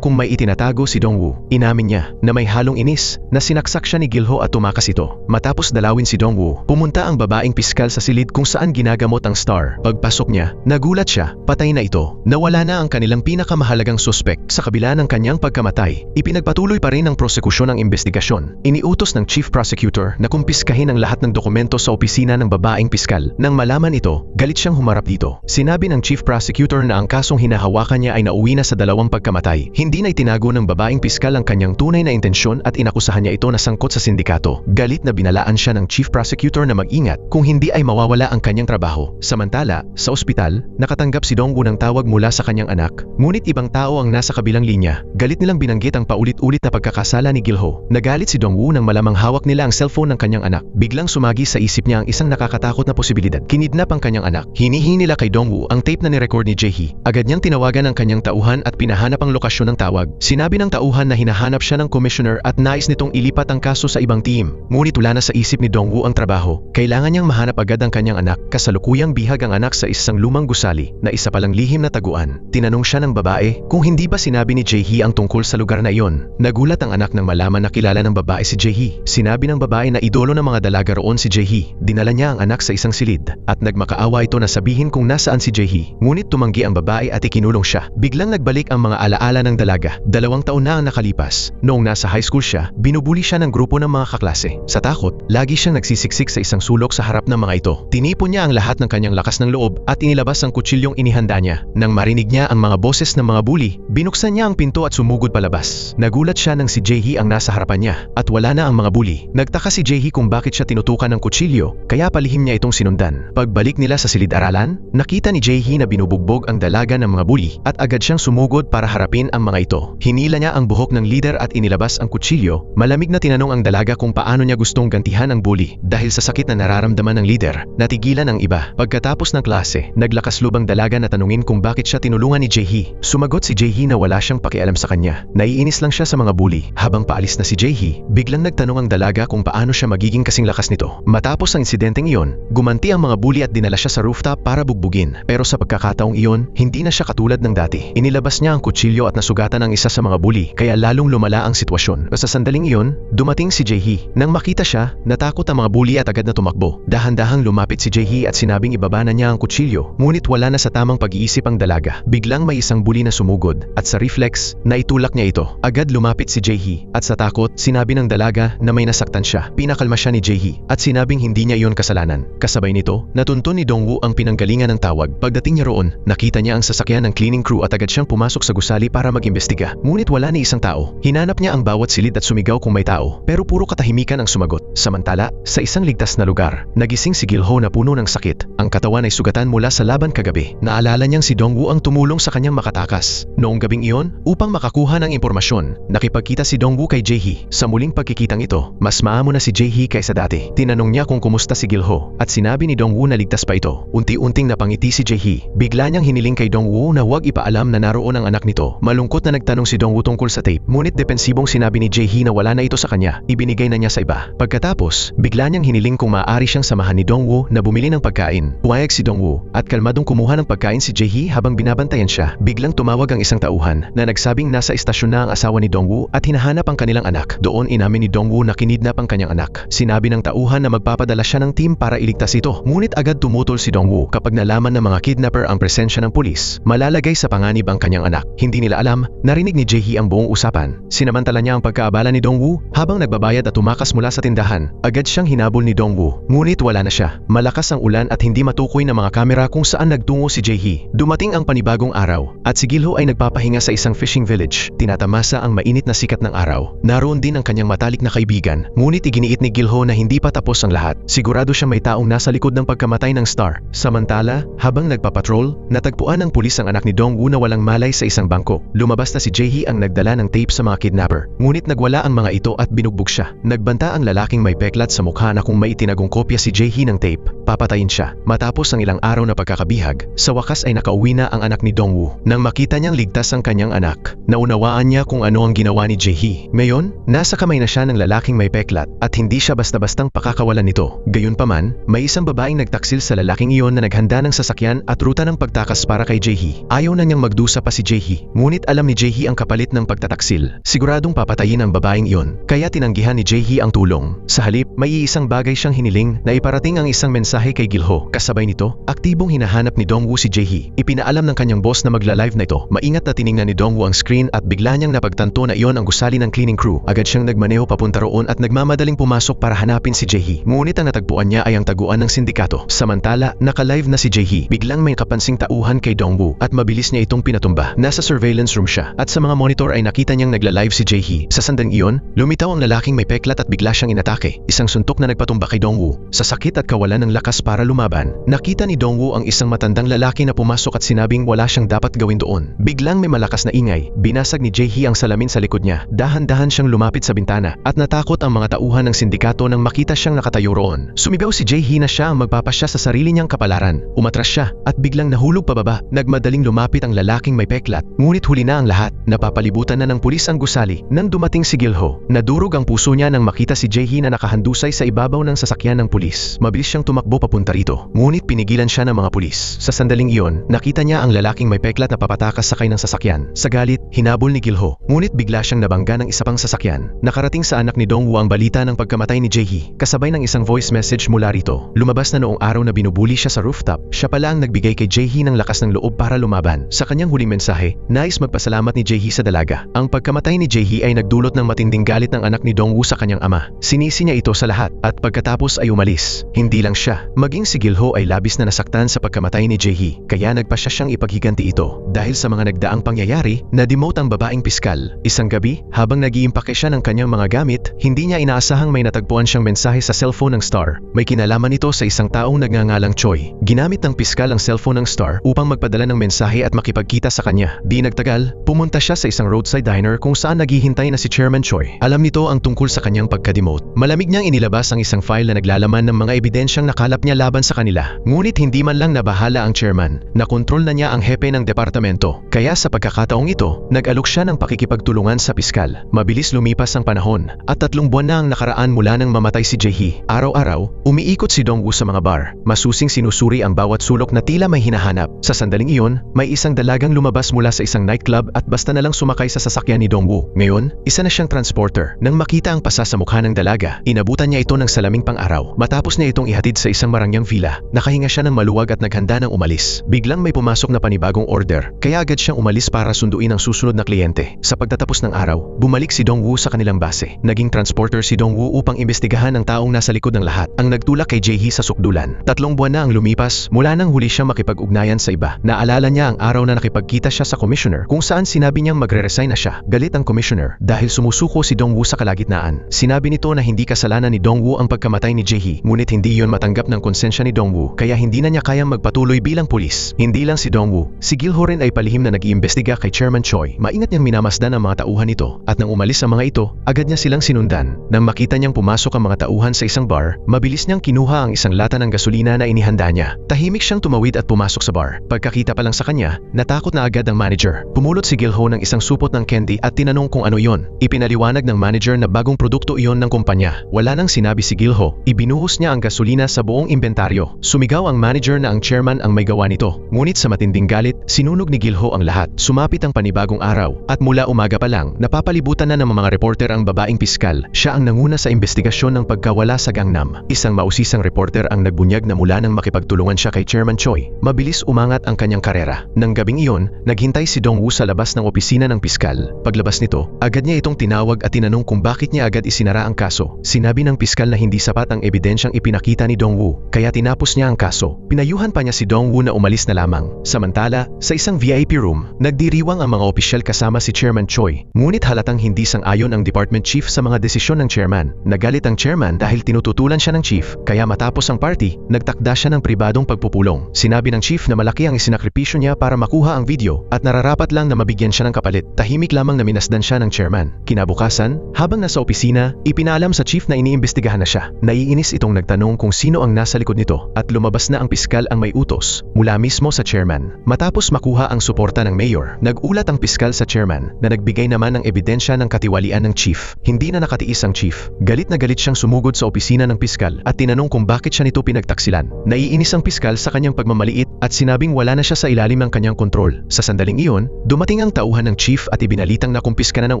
kung may itinatago si Dongwoo. Inamin niya na may halong inis na sinaksak siya ni Gilho at tumakas ito. Matapos dalawin si Dongwoo, pumunta ang babaeng piskal sa silid kung saan ginagamot ang Star. Pagpasok niya, nagulat siya, patay na ito. Nawala na ang kanilang pinakamahalagang suspek. Sa kabila ng kanyang pagkamatay, ipinagpatuloy pa rin ng prosekusyon ang investigasyon. Iniutos ng Chief Prosecutor na kumpiskahin ang lahat ng dokumento sa opisina ng babaeng piskal. Nang malaman ito, galit siyang humarap dito. Sinabi ng Chief Prosecutor na ang kasong hinahawakan niya ay nauwi na sa dalawang pagkamatay. Hindi na itinago ng babaeng piskal ang kanyang tunay na intensyon at inakusahan niya ito na sangkot sa sindikato. Galit na binalaan siya ng Chief Prosecutor na mag-ingat kung hindi ay mawawala ang kanyang trabaho. Samantala, sa ospital, nakatanggap si Dongwoo ng tawag mula sa kanyang anak. Ngunit ibang tao ang nasa kabilang linya. Galit nilang binanggit ang paulit-ulit na pagkakasala ni Gilho. Nagalit si Dongwoo nang malamang hawak nila ang cellphone ng kanyang anak. Biglang sumagi sa isip niya ang isang nakakatakot na posibilidad. Kinidnap ang kanyang anak. Hinihingi nila kay Dongwoo ang tape na ni-record ni Jae-hee. Agad niyang tinawagan ang kanyang tauhan at pinahanap ang lokasyon ng tawag. Sinabi ng tauhan na hinahanap siya ng commissioner at nais nitong ilipat ang kaso sa ibang team. Ngunit wala na sa isip ni Dongwoo ang trabaho. Kailangan niyang mahanap agad ang kanyang anak. Kasalukuyang bihag ang anak sa isang lumang gusali na isa palang lihim na taguan. Tinanong siya ng babae kung hindi ba sinabi ni Jae-hee ang tungkol sa lugar na iyon. Nagulat ang anak nang malaman na kilala ng babae si Jae-hee. Sinabi ng babae na idolo ng mga dalaga roon si Jae-hee. Dinala niya ang anak sa isang silid at nagmakaawa ito na sabihin kung nasaan si Jae-hee. Ngunit tumanggi ang babae at ikinulong siya. Biglang nagbalik ang mga alaala ng dalaga. 2 taon na ang nakalipas. Noong nasa high school siya, binubuli siya ng grupo ng mga kaklase. Sa takot, lagi siyang nagsisiksik sa isang sulok sa harap ng mga ito. Tinipon niya ang lahat ng kanyang lakas ng loob at inilabas ang kutsilyong inihanda niya. Nang marinig niya ang mga boses ng mga bully, binuksan niya ang pinto at sumugod palabas. Nagulat siya nang si Jae-hee ang nasa harapan niya at wala na ang mga bully. Nagtaka si Jae-hee kung bakit siya tinutukan ng kutsilyo, kaya palihim niya itong sinundan. Pagbalik nila sa silid-aralan, nakita ni Jae-hee na binubugbog ang dalaga ng mga bully at agad siyang sumugod para harapin ang mga ito. Hinila niya ang buhok ng leader at inilabas ang kutsilyo. Malamig na tinanong ang dalaga kung paano niya gustong gantihan ang bully. Dahil sa sakit na nararamdaman ng leader, natigilan ang iba. Pagkatapos ng klase, naglakas lubang dalaga na tanungin kung bakit siya tinulungan ni Jae-hee. Sumagot si Jae-hee na wala siyang pakialam sa kanya. Naiinis lang siya sa mga bully. Habang paalis na si Jae-hee, biglang nagtanong ang dalaga kung paano siya magiging kasing lakas nito. Matapos ang insidenteng iyon, gumanti ang mga bully at dinala siya sa rooftop para bugbugin. Pero sa pagkakataong iyon, hindi na siya katulad ng dati. Inilabas niya ang kutsilyo at nasugatan ang isa sa mga bully, kaya lalong lumala ang sitwasyon. Sa sandaling iyon, dumating si Jae-hee. Nang makita siya, natakot ang mga bully at agad na tumakbo. Dahan-dahang lumapit si Jae-hee at sinabing ibaba na niya ang kutsilyo, ngunit wala na sa tamang pag-iisip ang dalaga. Biglang may isang bully na sumugod at sa reflex, naitulak niya ito. Agad lumapit si Jae-hee at sa takot, sinabi ng dalaga na may nasaktan siya. Pinakalma siya ni Jae-hee at sinabing hindi niya iyon kasalanan. Kasabay nito, natuntun ni Dongwoo ang pinanggalingan ng tawag. Pagdating niya roon, nakita niya ang sasakyan ng cleaning crew at agad siyang pumasok sa gusali para mag-imbestiga. Ngunit wala ni isang tao. Hinanap niya ang bawat silid at sumigaw kung may tao, pero puro katahimikan ang sumagot. Samantala, sa isang ligtas na lugar, nagising si Gilho na puno ng sakit. Ang katawan ay sugatan mula sa laban kagabi. Naalala niyang si Dongwoo ang tumulong sa kanyang makatakas. Noong gabing iyon, upang makakuha ng impormasyon, nakipagkita si Dongwoo kay Jae-hee. Sa muling pagkikitang ito, mas maamo na si Jae-hee kaysa dati. Tinanong niya kung kumusta si Gilho at sinabi ni Dongwoo na ligtas pa ito. Unti-unting napangiti si Jae-hee. Bigla niyang hiniling kay Dongwoo na huwag ipaalam na naroon ang anak nito. Malungkot na nagtanong si Dongwoo tungkol sa tape, ngunit depensibong sinabi ni Jae-hee na wala na ito sa kanya, ibinigay na niya sa iba. Pagkatapos, bigla niyang hiniling kung maaari siyang samahan ni Dongwoo na bumili ng pagkain. Pumayag si Dongwoo at kalmadong kumuha ng pagkain si Jae-hee habang binabantayan siya. Biglang tumawag ang isang tauhan na nagsabing nasa istasyon na ang asawa ni Dongwoo at hinahanap ang kanilang anak. Doon inamin ni Dongwoo na kinidnap ang kanyang anak. Sinabi ng tauhan na magpapadala siya ng team para iligtas ito. Ngunit agad tumutol si Dongwoo kapag nalaman ng mga kidnapper ang presensya ng pulis. Malalagay sa panganib ang kanyang anak. Hindi nila alam, narinig ni Jae-hee ang buong usapan. Sinamantala niya ang pagkaabala ni Dongwoo habang nagbabayad at tumakas mula sa tindahan. Agad siyang hinabol ni Dongwoo, ngunit wala na siya. Malakas ang ulan at hindi matukoy ng mga kamera kung saan nagtungo si Jae-hee. Dumating ang panibagong araw at si Gil-ho ay nagpapahinga sa isang fishing village. Tinatamasa ang mainit na sikat ng araw. Naroon din ang kanyang matalik na kaibigan, ngunit iginiit ni Gil-ho na hindi pa tapos ang lahat. Sigurado siya may taong nasa likod ng pagkamatay ng Star. Samantala, habang nagpapatrol, natagpuan ng pulis ang anak ni Dongwoo na walang malay sa isang bangko. Lumabas na si Jae-hee ang nagdala ng tape sa mga kidnapper, ngunit nagwala ang mga ito at binugbog siya. Nagbanta ang lalaking may peklat sa mukha na kung may itinagong kopya si Jae-hee ng tape, papatayin siya. Matapos ang ilang araw na pagkakabihag, sa wakas ay nakauwi na ang anak ni Dongwoo. Nang makita niyang ligtas ang kanyang anak, naunawaan niya kung ano ang ginawa ni Jae-hee. Ngayon, nasa kamay na siya ng lalaking may peklat at hindi siya basta-bastang pakakawalan nito. Gayunpaman, may isang babaeng nagtaksil sa lalaking iyon na naghanda ng sasakyan at ruta ng pagtakas para kay Jae-hee. Ayaw na niyang magdusa pa si Jae-hee, ngunit alam ni Jae-hee ang kapalit ng pagtataksil. Siguradong papatayin ang babaeng iyon, kaya tinanggihan ni Jae-hee ang tulong. Sa halip, may iisang bagay siyang hiniling na iparating ang isang mensahe kay Gil-ho. Kasabay nito, aktibong hinahanap ni Dongwoo si Jae-hee. Ipinaalam ng kanyang boss na magla-live na ito. Maingat na tiningnan ni Dongwoo ang screen at bigla niyang napagtanto na iyon ang gusali ng cleaning crew. Agad siyang nagmaneho papunta roon at nagmamadaling pumasok para hanapin si Jae-hee. Ngunit ang natagpuan niya ay ang taguan ng sindikato. Samantala, naka-live na si Jae-hee. Biglang may kapansing tauhan kay Dongwoo at mabilis niya itong pinatumba. Nasa surveillance room siya at sa mga monitor ay nakita niyang nagla-live si Jae-hee. Sa sandaling iyon, lumitaw ang lalaking may peklat at bigla siyang inatake. Isang suntok na nagpatumba kay Dongwoo. Sa sakit at kawalan ng lakas para lumaban, nakita ni Dongwoo ang isang matandang lalaki na pumasok at sinabing wala siyang dapat gawin doon. Biglang may malakas na ingay. Binasag ni Jae-hee ang salamin sa likod niya. Dahan-dahan siyang lumapit sa bintana at natakot ang mga tauhan ng sindikato nang makita siyang nakatayo roon. Sumigaw si Jae-hee na siya ang magpapasya sa sarili niyang kapalaran. Umatras siya at biglang nahulog pababa. Nagmadaling lumapit ang lalaking may peklat. Ngunit huli na ang lahat. Napapalibutan na ng pulis ang gusali. Nang dumating si Gil-ho, nadurog ang puso niya nang makita si Jae-hee na nakahandusay sa ibabaw ng sasakyan ng pulis. Mabilis siyang tumakbo papunta rito, ngunit pinigilan siya ng mga pulis. Sa sandaling iyon, nakita niya ang lalaking may peklat na papatakas sakay ng sasakyan. Sa galit, hinabol ni Gil-ho, ngunit bigla siyang nabangga ng isa pang sasakyan. Nakarating sa anak ni Dongwoo ang balita ng pagkamatay ni Jae-hee, kasabay ng isang voice message mula rito. Lumabas na noong araw na binubuli siya sa rooftop. Siya pala ang nagbigay kay Jae-hee ng lakas ng loob para lumaban. Sa kanyang huling mensahe, nais magpasalamat ni Jae-hee sa dalaga. Ang pagkamatay ni Jae-hee ay nagdulot ng matinding galit ng anak ni Dongwoo sa kanyang ama. Sinisi niya ito sa lahat at pagkatapos ay umalis. Hindi lang siya, maging si Gil-ho ay labis na nasaktan sa pagkamatay ni Jae-hee, kaya nagpasya siyang ipaghiganti ito. Dahil sa mga nagdaang pangyayari, na-demote ang babaeng piskal. Isang gabi, habang nag-iimpake siya ng kanyang mga gamit, hindi niya inaasahang may natagpuan siyang mensahe sa cellphone ng Star. May kinalaman ito sa isang taong nagngangalang Choi. Ginamit ng piskal ang cellphone ng Star upang magpadala ng mensahe at makipagkita sa kanya. Di nagtagal, pumunta siya sa isang roadside diner kung saan naghihintay na si Chairman Choi. Alam nito ang tungkol sa kanyang pagka-demote. Malamig niyang inilabas ang isang file na naglalaman ng mga ebidensyang nakalap niya laban sa kanila. Ngunit hindi man lang nabahala ang chairman. Nakontrol na niya ang hepe ng departamento. Kaya sa pagkakataong ito, nag-alok siya ng pakikipagtulungan sa piskal. Mabilis lumipas ang panahon at 3 buwan na ang nakaraan mula nang mamatay si Jae-hee. Araw-araw, umiikot si Dongwoo sa mga bar. Masusing sinusuri ang bawat sulok na tila may hinahanap. Sa sandaling iyon, may isang dalagang lumabas mula sa isang nightclub at basta na lang sumakay sa sasakyan ni Dongwoo. Ngayon, isa na siyang transporter. Nang makita ang pasa sa mukha ng dalaga, inabutan niya ito ng salaming pang-araw. Matapos niya itong ihatid sa isang marangyang villa, nakahinga siya ng maluwag at naghanda ng umalis. Biglang may pumasok na panibagong order, kaya agad siyang umalis para sunduin ang susunod na kliyente. Sa pagtatapos ng araw, bumalik si Dongwoo sa kanilang base. Naging transporter si Dongwoo upang imbestigahan ang taong nasa likod ng lahat, ang nagtulak kay Jae-hee sa sukdulan. 3 buwan na ang lumipas mula nang huli siyang makipag-ugnayan sa iba. Naalala niya ang araw na nakipagkita siya sa commissioner kung saan sinabi niyang magre-resign na siya. Galit ang commissioner dahil sumusuko si Dongwoo sa kalagitnaan. Sinabi nito na hindi kasalanan ni Dongwoo ang pagkamatay ni Jae-hee, ngunit hindi iyon matanggap ng konsensya ni Dongwoo kaya hindi na niya kayang magpatuloy bilang pulis. Hindi lang si Dongwoo, si Gil-ho rin ay palihim na nag-iimbestiga kay Chairman Choi. Maingat niyang minamasdan ang mga tauhan nito at nang umalis ang mga ito, agad niya silang sinundan. Nang makita niyang pumasok ang mga tauhan sa isang bar, mabilis niyang kinuha ang isang lata ng gasolina na inihanda niya. Tahimik siyang tumawid at pumasok sa bar. Pagkakita pa lang sa kanya, natakot na agad ang manager. Sumulot si Gilho ng isang supot ng candy at tinanong kung ano yon. Ipinaliwanag ng manager na bagong produkto iyon ng kumpanya. Wala nang sinabi si Gilho, ibinuhos niya ang gasolina sa buong inventaryo. Sumigaw ang manager na ang chairman ang may gawa nito. Ngunit sa matinding galit, sinunog ni Gilho ang lahat. Sumapit ang panibagong araw at mula umaga pa lang, napapalibutan na ng mga reporter ang babaeng piskal. Siya ang nanguna sa investigasyon ng pagkawala sa Gangnam. Isang mausisang reporter ang nagbunyag na mula nang makipagtulungan siya kay Chairman Choi, mabilis umangat ang kanyang karera. Nang gabing iyon, naghintay si Dong-woo sa labas ng opisina ng piskal. Paglabas nito, agad niya itong tinawag at tinanong kung bakit niya agad isinara ang kaso. Sinabi ng piskal na hindi sapat ang ebidensyang ipinakita ni Dong-woo, kaya tinapos niya ang kaso. Pinayuhan pa niya si Dong-woo na umalis na lamang. Samantala, sa isang VIP room, nagdiriwang ang mga opisyal kasama si Chairman Choi. Ngunit halatang hindi sang-ayon ang department chief sa mga desisyon ng chairman. Nagalit ang chairman dahil tinututulan siya ng chief, kaya matapos ang party, nagtakda siya ng pribadong pagpupulong. Sinabi ng chief na malaki ang isinakripisyo niya para makuha ang video at nararapat lang na mabigyan siya ng kapalit. Tahimik lamang na minasdan siya ng chairman. Kinabukasan, habang nasa opisina, ipinaalam sa chief na iniimbestigahan na siya. Naiinis itong nagtanong kung sino ang nasa likod nito at lumabas na ang piskal ang may utos mula mismo sa chairman. Matapos makuha ang suporta ng mayor, nag-ulat ang piskal sa chairman na nagbigay naman ng ebidensya ng katiwalian ng chief. Hindi na nakatiis ang chief. Galit na galit siyang sumugod sa opisina ng piskal at tinanong kung bakit siya nito pinagtaksilan. Naiinis ang piskal sa kanyang pagmamaliit at sinabing wala na siya sa ilalim ng kanyang kontrol. Sa sandaling iyon, dumating ang tauhan ng chief at ibinalitang nakumpiska na ng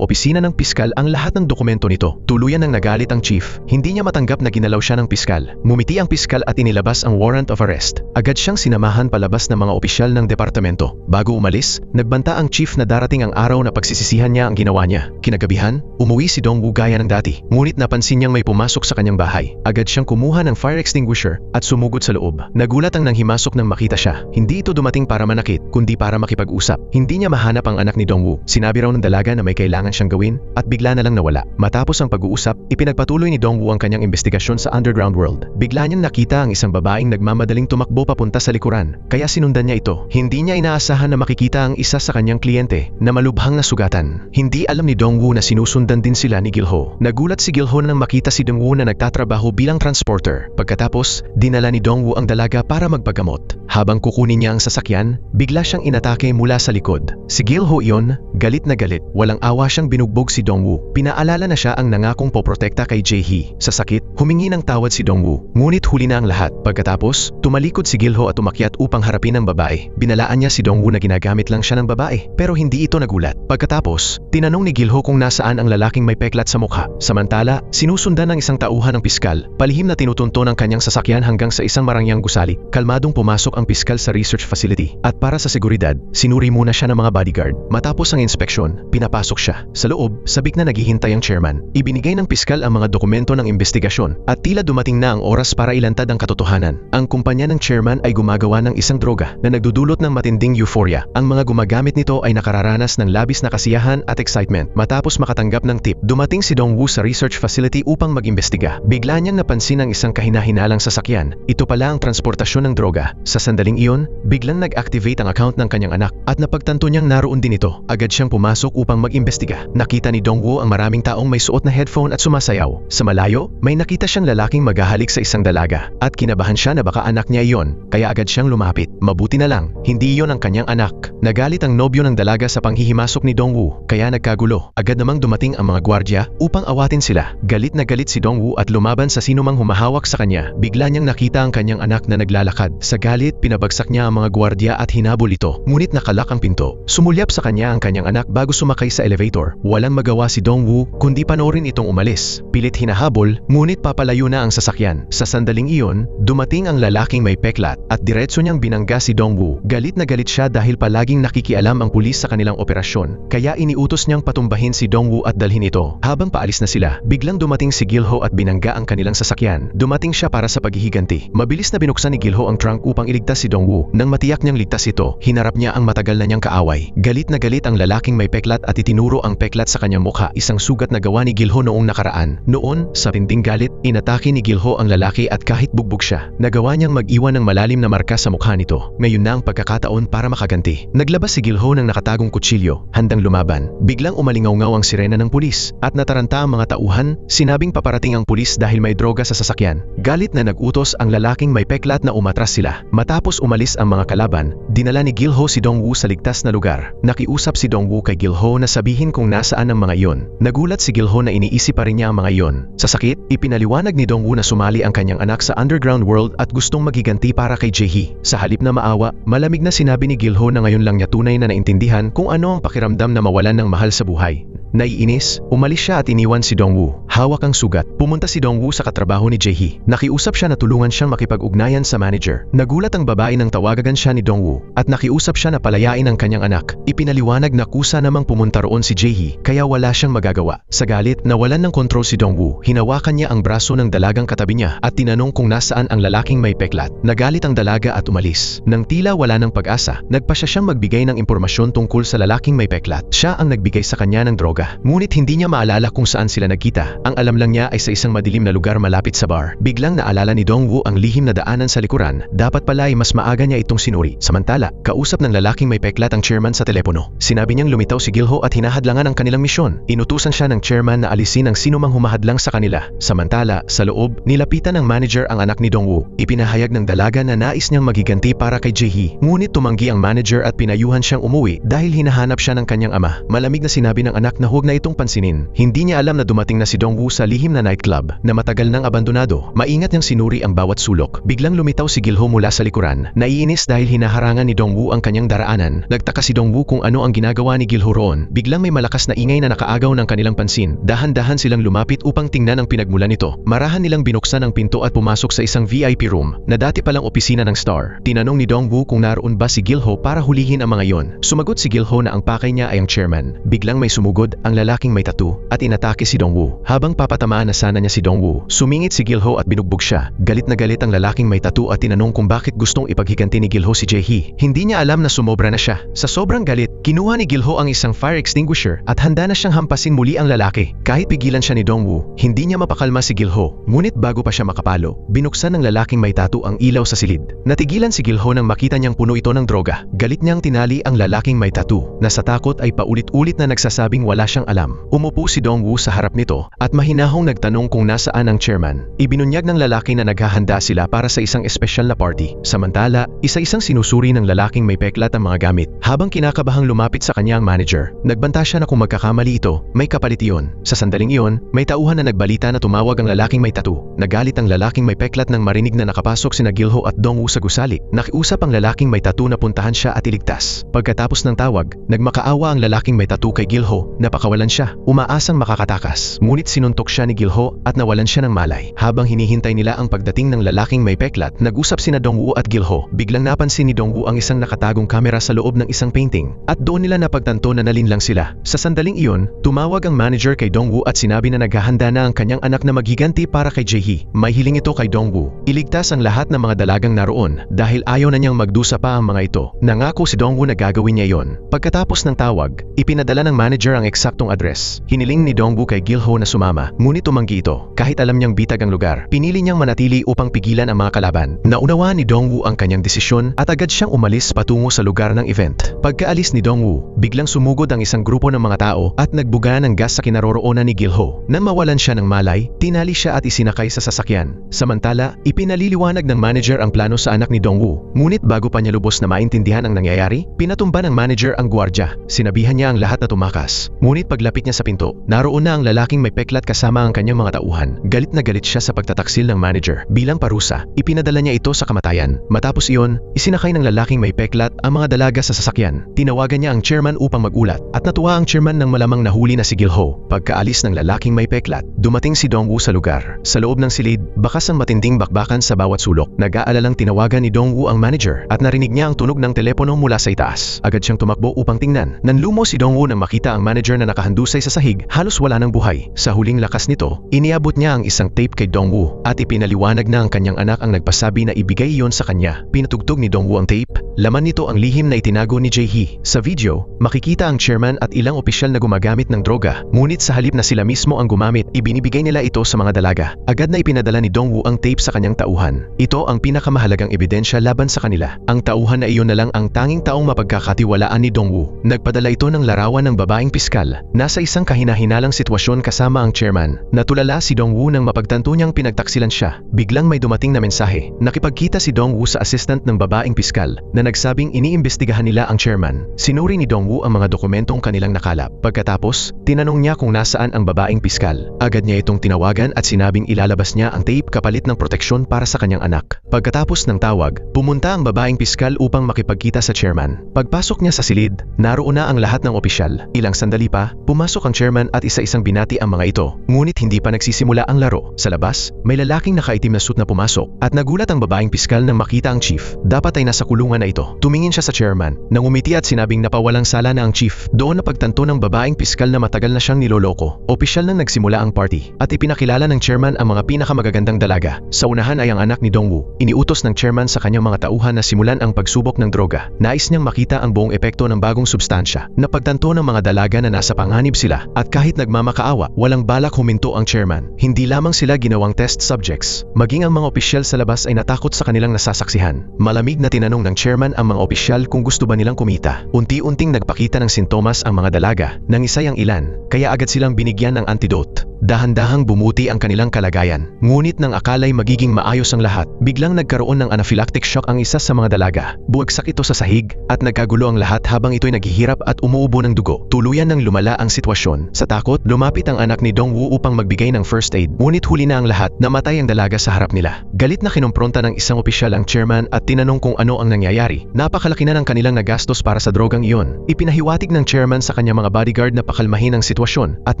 opisina ng piskal ang lahat ng dokumento nito. Tuluyan nang nagalit ang chief. Hindi niya matanggap na ginalaw siya ng piskal. Ngumiti ang piskal at inilabas ang warrant of arrest. Agad siyang sinamahan palabas ng mga opisyal ng departamento. Bago umalis, nagbanta ang chief na darating ang araw na pagsisisihan niya ang ginawa niya. Kinagabihan, umuwi si Dong-woo gaya ng dati. Ngunit napansin niyang may pumasok sa kanyang bahay. Agad siyang kumuha ng fire extinguisher at sumugod sa loob. Nagulat ang nang himasok nang makita siya. Hindi ito dumating para manakit, kundi para makipag-usap. Hindi niya mahanap ang anak ni Dong-woo. Sinabi raw ng dalaga na may kailangan siyang gawin at bigla na lang nawala. Matapos ang pag-uusap, ipinagpatuloy ni Dong-woo ang kanyang investigasyon sa underground world. Bigla niyang nakita ang isang babaeng nagmamadaling tumakbo papunta sa likuran, kaya sinundan niya ito. Hindi niya inaasahan na makikita ang isa sa kanyang kliyente na malubhang nasugatan. Hindi alam ni Dong-woo na sinusundan din sila ni Gilho. Nagulat si Gilho nang makita si Dong-woo na nagtatrabaho bilang transporter. Pagkatapos, dinala ni Dong-woo ang dalaga para magpagamot. Habang kukunin niya ang sasakyan, bigla siyang inatake mula sa likod. Si Gilho iyon, galit na galit. Walang awa siyang binugbog si Dong-woo. Pinaalala na siya ang nangakong poprotekta kay Jae-hee. Sa sakit, humingi ng tawad si Dong-woo. Ngunit huli na ang lahat. Pagkatapos, tumalikod si Gilho at umakyat upang harapin ang babae. Binalaan niya si Dong-woo na ginagamit lang siya ng babae, pero hindi ito nagulat. Pagkatapos, tinanong ni Gilho kung nasaan ang lalaking may peklat sa mukha. Samantala, sinusundan ng isang tauhan ng piskal. Palihim na tinutunto ng kanyang sasakyan hanggang sa isang marangyang gusali. Kalmadong pumasok ang piskal sa research facility at para sa seguridad, sinuri muna siya ng mga bodyguard. Matapos ang inspeksyon, pinapasok siya. Sa loob, sabik na naghihintay ang chairman. Ibinigay ng piskal ang mga dokumento ng investigasyon at tila dumating na ang oras para ilantad ang katotohanan. Ang kumpanya ng chairman ay gumagawa ng isang droga na nagdudulot ng matinding euphoria. Ang mga gumagamit nito ay nakararanas ng labis na kasiyahan at excitement. Matapos makatanggap ng tip, dumating si Dong-woo sa research facility upang mag-imbestiga. Bigla niyang napansin ang isang kahina-hinalang sasakyan. Ito pala ang transportasyon ng droga. Sa sandaling iyon, biglang nag-activate ang account ng kanyang anak at napagtanto niyang naroon din ito. Agad siyang pumasok upang mag-imbestiga. Nakita ni Dong-woo ang maraming taong may suot na headphone at sumasayaw. Sa malayo, may nakita siyang lalaking maghahalik sa isang dalaga at kinabahan siya na baka anak niya iyon, kaya agad siyang lumapit. Mabuti na lang, hindi iyon ang kanyang anak. Nagalit ang nobyo ng dalaga sa panghihimasok ni Dong-woo, kaya nagkagulo. Agad namang dumating ang mga gwardya upang awatin sila. Galit na galit si Dong-woo at lumaban sa sinumang humahawak sa kanya. Bigla niyang nakita ang kanyang anak na naglalakad. Sa galit, pinabagsak niya ang mga gwardya at hinabol ito. Ngunit nakalak ang pinto. Sumulyap sa kanya ang kanyang anak bago sumakay sa elevator. Walang magawa si Dong-woo kundi panoorin itong umalis. Pilit hinahabol, ngunit papalayo na ang sasakyan. Sa sandaling iyon, dumating ang lalaking may peklat at diretso niyang binangga si Dong-woo. Galit na galit siya dahil palaging nakikialam ang pulis sa kanilang operasyon. Kaya iniutos niyang patumbahin si Dong-woo at dalhin ito. Habang paalis na sila, biglang dumating si Gilho at binangga ang kanilang sasakyan. Dumating siya para sa paghihiganti. Mabilis na binuksan ni Gilho ang trunk upang iligtas si Dong-woo. Nang matiyak niyang ligtas ito, hinarap niya ang matagal na niyang kaaway. Galit na galit ang lalaking may peklat at itinuro ang peklat sa kanyang mukha, isang sugat na gawa ni Gilho noong nakaraan. Noon, sa tinding galit, inatake ni Gilho ang lalaki at kahit bugbog siya, nagawa niyang mag-iwan ng malalim na marka sa mukha nito. Ngayon na ang pagkakataon para makaganti. Naglabas si Gilho ng nakatagong kutsilyo, handang lumaban. Biglang umalingaw-ngaw ang sirena ng pulis at nataranta ang mga tauhan. Sinabing paparating ang pulis dahil may droga sa sasakyan. Galit na nag-utos ang lalaking may peklat na umatras sila. Matapos umalis ang mga kalaban, dinala ni Gilho si Dongwoo sa ligtas na lugar. Nakiusap si Dongwoo kay Gilho na sabihin kung nasaan ang mga iyon. Nagulat si Gilho na iniisip pa rin niya ang mga iyon. Sa sakit, ipinaliwanag ni Dongwoo na sumali ang kanyang anak sa underground world at gustong magiganti para kay Jae-hee. Sa halip na maawa, malamig na sinabi ni Gilho na ngayon lang niya tunay na naintindihan kung ano ang pakiramdam na mawalan ng mahal sa buhay. Naiinis, umalis siya at iniwan si Dongwoo. Hawak ang sugat. Pumunta si Dongwoo sa katrabaho ni Jae-hee. Nakiusap siya na tulungan siyang makipag-ugnayan sa manager. Nagulat ang babae nang tawagan siya ni Dongwoo at nakiusap siya na palayain ang kanyang anak. Ipinaliwanag na kusa namang pumunta roon si Jae-hee kaya wala siyang magagawa. Sa galit, nawalan ng kontrol si Dongwoo. Hinawakan niya ang braso ng dalagang katabi niya at tinanong kung nasaan ang lalaking may peklat. Nagalit ang dalaga at umalis. Nang tila wala ng pag-asa, nagpasya siyang magbigay ng impormasyon tungkol sa lalaking may peklat. Siya ang nagbigay sa kanya ng droga. Ngunit hindi niya maalala kung saan sila nagkita. Ang alam lang niya ay sa isang madilim na lugar malapit sa bar. Biglang naalala ni Dongwoo ang lihim na daanan sa likuran. Dapat pala ay mas maaga niya itong sinuri. Samantala, kausap ng lalaking may peklat ang chairman sa telepono. Sinabi niyang lumitaw si Gilho at hinahadlangan ang kanilang misyon. Inutusan siya ng chairman na alisin ang sino mang humahadlang sa kanila. Samantala, sa loob, nilapitan ng manager ang anak ni Dongwoo. Ipinahayag ng dalaga na nais niyang magiganti para kay Jae-hee. Ngunit tumanggi ang manager at pinayuhan siyang umuwi dahil hinahanap siya ng kanyang ama. Malamig na sinabi ng anak na huwag na itong pansinin. Hindi niya alam na dumating na si Dongwoo sa lihim na nightclub na matagal nang abandonado. Maingat niyang sinuri ang bawat sulok. Biglang lumitaw si Gilho mula sa likuran. Naiinis dahil hinaharangan ni Dongwoo ang kanyang daraanan. Nagtaka si Dongwoo kung ano ang ginagawa ni Gilho roon. Biglang may malakas na ingay na nakaagaw ng kanilang pansin. Dahan-dahan silang lumapit upang tingnan ang pinagmulan nito. Marahan nilang binuksan ang pinto at pumasok sa isang VIP room na dati palang opisina ng Star. Tinanong ni Dongwoo kung naroon ba si Gilho para hulihin ang mga iyon. Sumagot si Gilho na ang pakay niya ay ang chairman. Biglang may sumugod ang lalaking may tattoo at inatake si Dongwoo. Habang papatamaan na sana niya si Dongwoo, sumingit si Gilho at binugbog siya. Galit na galit ang lalaking may tattoo at tinanong kung bakit gustong ipaghiganti ni Gilho si Jae-hee. Hindi niya alam na sumobra na siya. Sa sobrang galit, kinuha ni Gilho ang isang fire extinguisher at handa na siyang hampasin muli ang lalaki. Kahit pigilan siya ni Dongwoo, hindi niya mapakalma si Gilho. Ngunit bago pa siya makapalo, binuksan ng lalaking may tattoo ang ilaw sa silid. Natigilan si Gilho nang makita niyang puno ito ng droga. Galit niyang tinali ang lalaking may tattoo na sa takot ay paulit-ulit na nagsasabing wala siyang alam. Umupo si Dongwoo sa harap nito at mahinahong nagtanong kung nasaan ang chairman. Ibinunyag ng lalaki na naghahanda sila para sa isang espesyal na party. Samantala, isa-isang sinusuri ng lalaking may peklat ang mga gamit. Habang kinakabahang lumapit sa kanya ang manager, nagbanta siya na kung magkakamali ito, may kapalit iyon. Sa sandaling iyon, may tauhan na nagbalita na tumawag ang lalaking may tattoo. Nagalit ang lalaking may peklat nang marinig na nakapasok sina Gilho at Dongwoo sa gusali. Nakiusap ang lalaking may tattoo na puntahan siya at iligtas. Pagkatapos ng tawag, nagmakaawa ang lalaking may tattoo kay Gilho na pakawalan siya. Umaasang makakatakas. Ngunit sinuntok siya ni Gilho at nawalan siya ng malay. Habang hinihintay nila ang pagdating ng lalaking may peklat, nag-usap sina Dongwoo at Gilho. Biglang napansin ni Dongwoo ang isang nakatagong kamera sa loob ng isang painting at doon nila napagtanto na nalinlang sila. Sa sandaling iyon, tumawag ang manager kay Dongwoo at sinabi na naghahanda na ang kanyang anak na maghiganti para kay Jae-hee. May hiling ito kay Dongwoo. Iligtas ang lahat ng mga dalagang naroon dahil ayaw na niyang magdusa pa ang mga ito. Nangako si Dongwoo na gagawin niya yon. Pagkatapos ng tawag, ipinadala ng manager ang eksaktong address. Hiniling ni Dongwoo kay Gilho na sumama, ngunit tumanggi ito. Kahit alam niyang bitag ang lugar, pinili niyang manatili upang pigilan ang mga kalaban. Naunawaan ni Dongwoo ang kanyang desisyon at agad siyang umalis patungo sa lugar ng event. Pagkaalis ni Dongwoo, biglang sumugod ang isang grupo ng mga tao at nagbuga ng gas sa kinaroroonan ni Gilho. Nang mawalan siya ng malay, tinali siya at isinakay sa sasakyan. Samantala, ipinaliliwanag ng manager ang plano sa anak ni Dongwoo. Ngunit bago pa niya lubos na maintindihan ang nangyayari, pinatumba ng manager ang gwardiya. Sinabihan niya ang lahat na tumakas. Ngunit paglapit niya sa pinto, naroon na ang lalaking may peklat kasama ang kanyang mga tauhan. Galit na galit siya sa pagtataksil ng manager. Bilang parusa, ipinadala niya ito sa kamatayan. Matapos iyon, isinakay ng lalaking may peklat ang mga dalaga sa sasakyan. Tinawagan niya ang chairman upang magulat at natuwa ang chairman nang malamang nahuli na si Gilho. Pagkaalis ng lalaking may peklat, dumating si Dongwoo sa lugar. Sa loob ng silid, bakas ang matinding bakbakan sa bawat sulok. Nag-aalalang tinawagan ni Dongwoo ang manager at narinig niya ang tunog ng telepono mula sa itaas. Agad siyang tumakbo upang tingnan. Nanlumo si Dongwoo nang makita ang manager na nakahandusay sa sahig, halos wala ng buhay. Sa huling lakas nito, iniabot niya ang isang tape kay Dongwoo at ipinaliwanag na ang kanyang anak ang nagpasabi na ibigay iyon sa kanya. Pinatugtog ni Dongwoo ang tape. Laman nito ang lihim na itinago ni Jae-hee. Sa video, makikita ang chairman at ilang opisyal na gumagamit ng droga. Ngunit sa halip na sila mismo ang gumamit, ibinibigay nila ito sa mga dalaga. Agad na ipinadala ni Dongwoo ang tape sa kanyang tauhan. Ito ang pinakamahalagang ebidensya laban sa kanila. Ang tauhan na iyon na lang ang tanging taong mapagkakatiwalaan ni Dongwoo. Nagpadala ito ng larawan ng babaeng piskal. Nasa isang kahinahinalang sitwasyon kasama ang chairman. Natulala si Dongwoo nang mapagtanto niyang pinagtaksilan siya. Biglang may dumating na mensahe. Nakipagkita si Dongwoo sa assistant ng babaeng piskal na nagsabing iniimbestigahan nila ang chairman. Sinuri ni Dongwoo ang mga dokumentong kanilang nakalap. Pagkatapos, tinanong niya kung nasaan ang babaeng piskal. Agad niya itong tinawagan at sinabing ilalabas niya ang tape kapalit ng proteksyon para sa kanyang anak. Pagkatapos ng tawag, pumunta ang babaeng piskal upang makipagkita sa chairman. Pagpasok niya sa silid, naroon na ang lahat ng opisyal. Ilang sandali pa, pumasok ang chairman at isa-isang binati ang mga ito. Ngunit hindi pa nagsisimula ang laro. Sa labas, may lalaking nakaitim na suit na pumasok at nagulat ang babaeng piskal nang makita ang chief. Dapat ay nasa kulungan na ito. Tumingin siya sa chairman, nang umiti at sinabing napawalang sala na ang chief. Doon napagtanto ng babaeng piskal na matagal na siyang niloloko. Opisyal nang nagsimula ang party at ipinakilala ng chairman ang mga pinakamagagandang dalaga. Sa unahan ay ang anak ni Dongwoo. Iniutos ng chairman sa kanyang mga tauhan na simulan ang pagsubok ng droga. Nais niyang makita ang buong epekto ng bagong substansya. Napagtanto ng mga dalaga na nasa panganib sila at kahit nagmamakaawa, walang balak huminto ang chairman. Hindi lamang sila ginawang test subjects, maging ang mga opisyal sa labas ay natakot sa kanilang nasasaksihan. Malamig na tinanong ng chairman ang mga opisyal kung gusto ba nilang kumita. Unti-unting nagpakita ng sintomas ang mga dalaga, nangisay ang ilan, kaya agad silang binigyan ng antidote. Dahan-dahang bumuti ang kanilang kalagayan. Ngunit nang akalay magiging maayos ang lahat, biglang nagkaroon ng anaphylactic shock ang isa sa mga dalaga. Buwagsak ito sa sahig at nagkagulo ang lahat habang ito'y naghihirap at umuubo ng dugo. Tuluyan nang lumala ang sitwasyon. Sa takot, lumapit ang anak ni Dongwoo upang magbigay ng first aid. Ngunit huli na ang lahat, namatay ang dalaga sa harap nila. Galit na kinompronta ng isang opisyal ang chairman at tinanong kung ano ang nangyayari. Napakalaki na ng kanilang nagastos para sa drogang iyon. Ipinahiwatig ng chairman sa kanyang mga bodyguard na pakalmahin ang sitwasyon at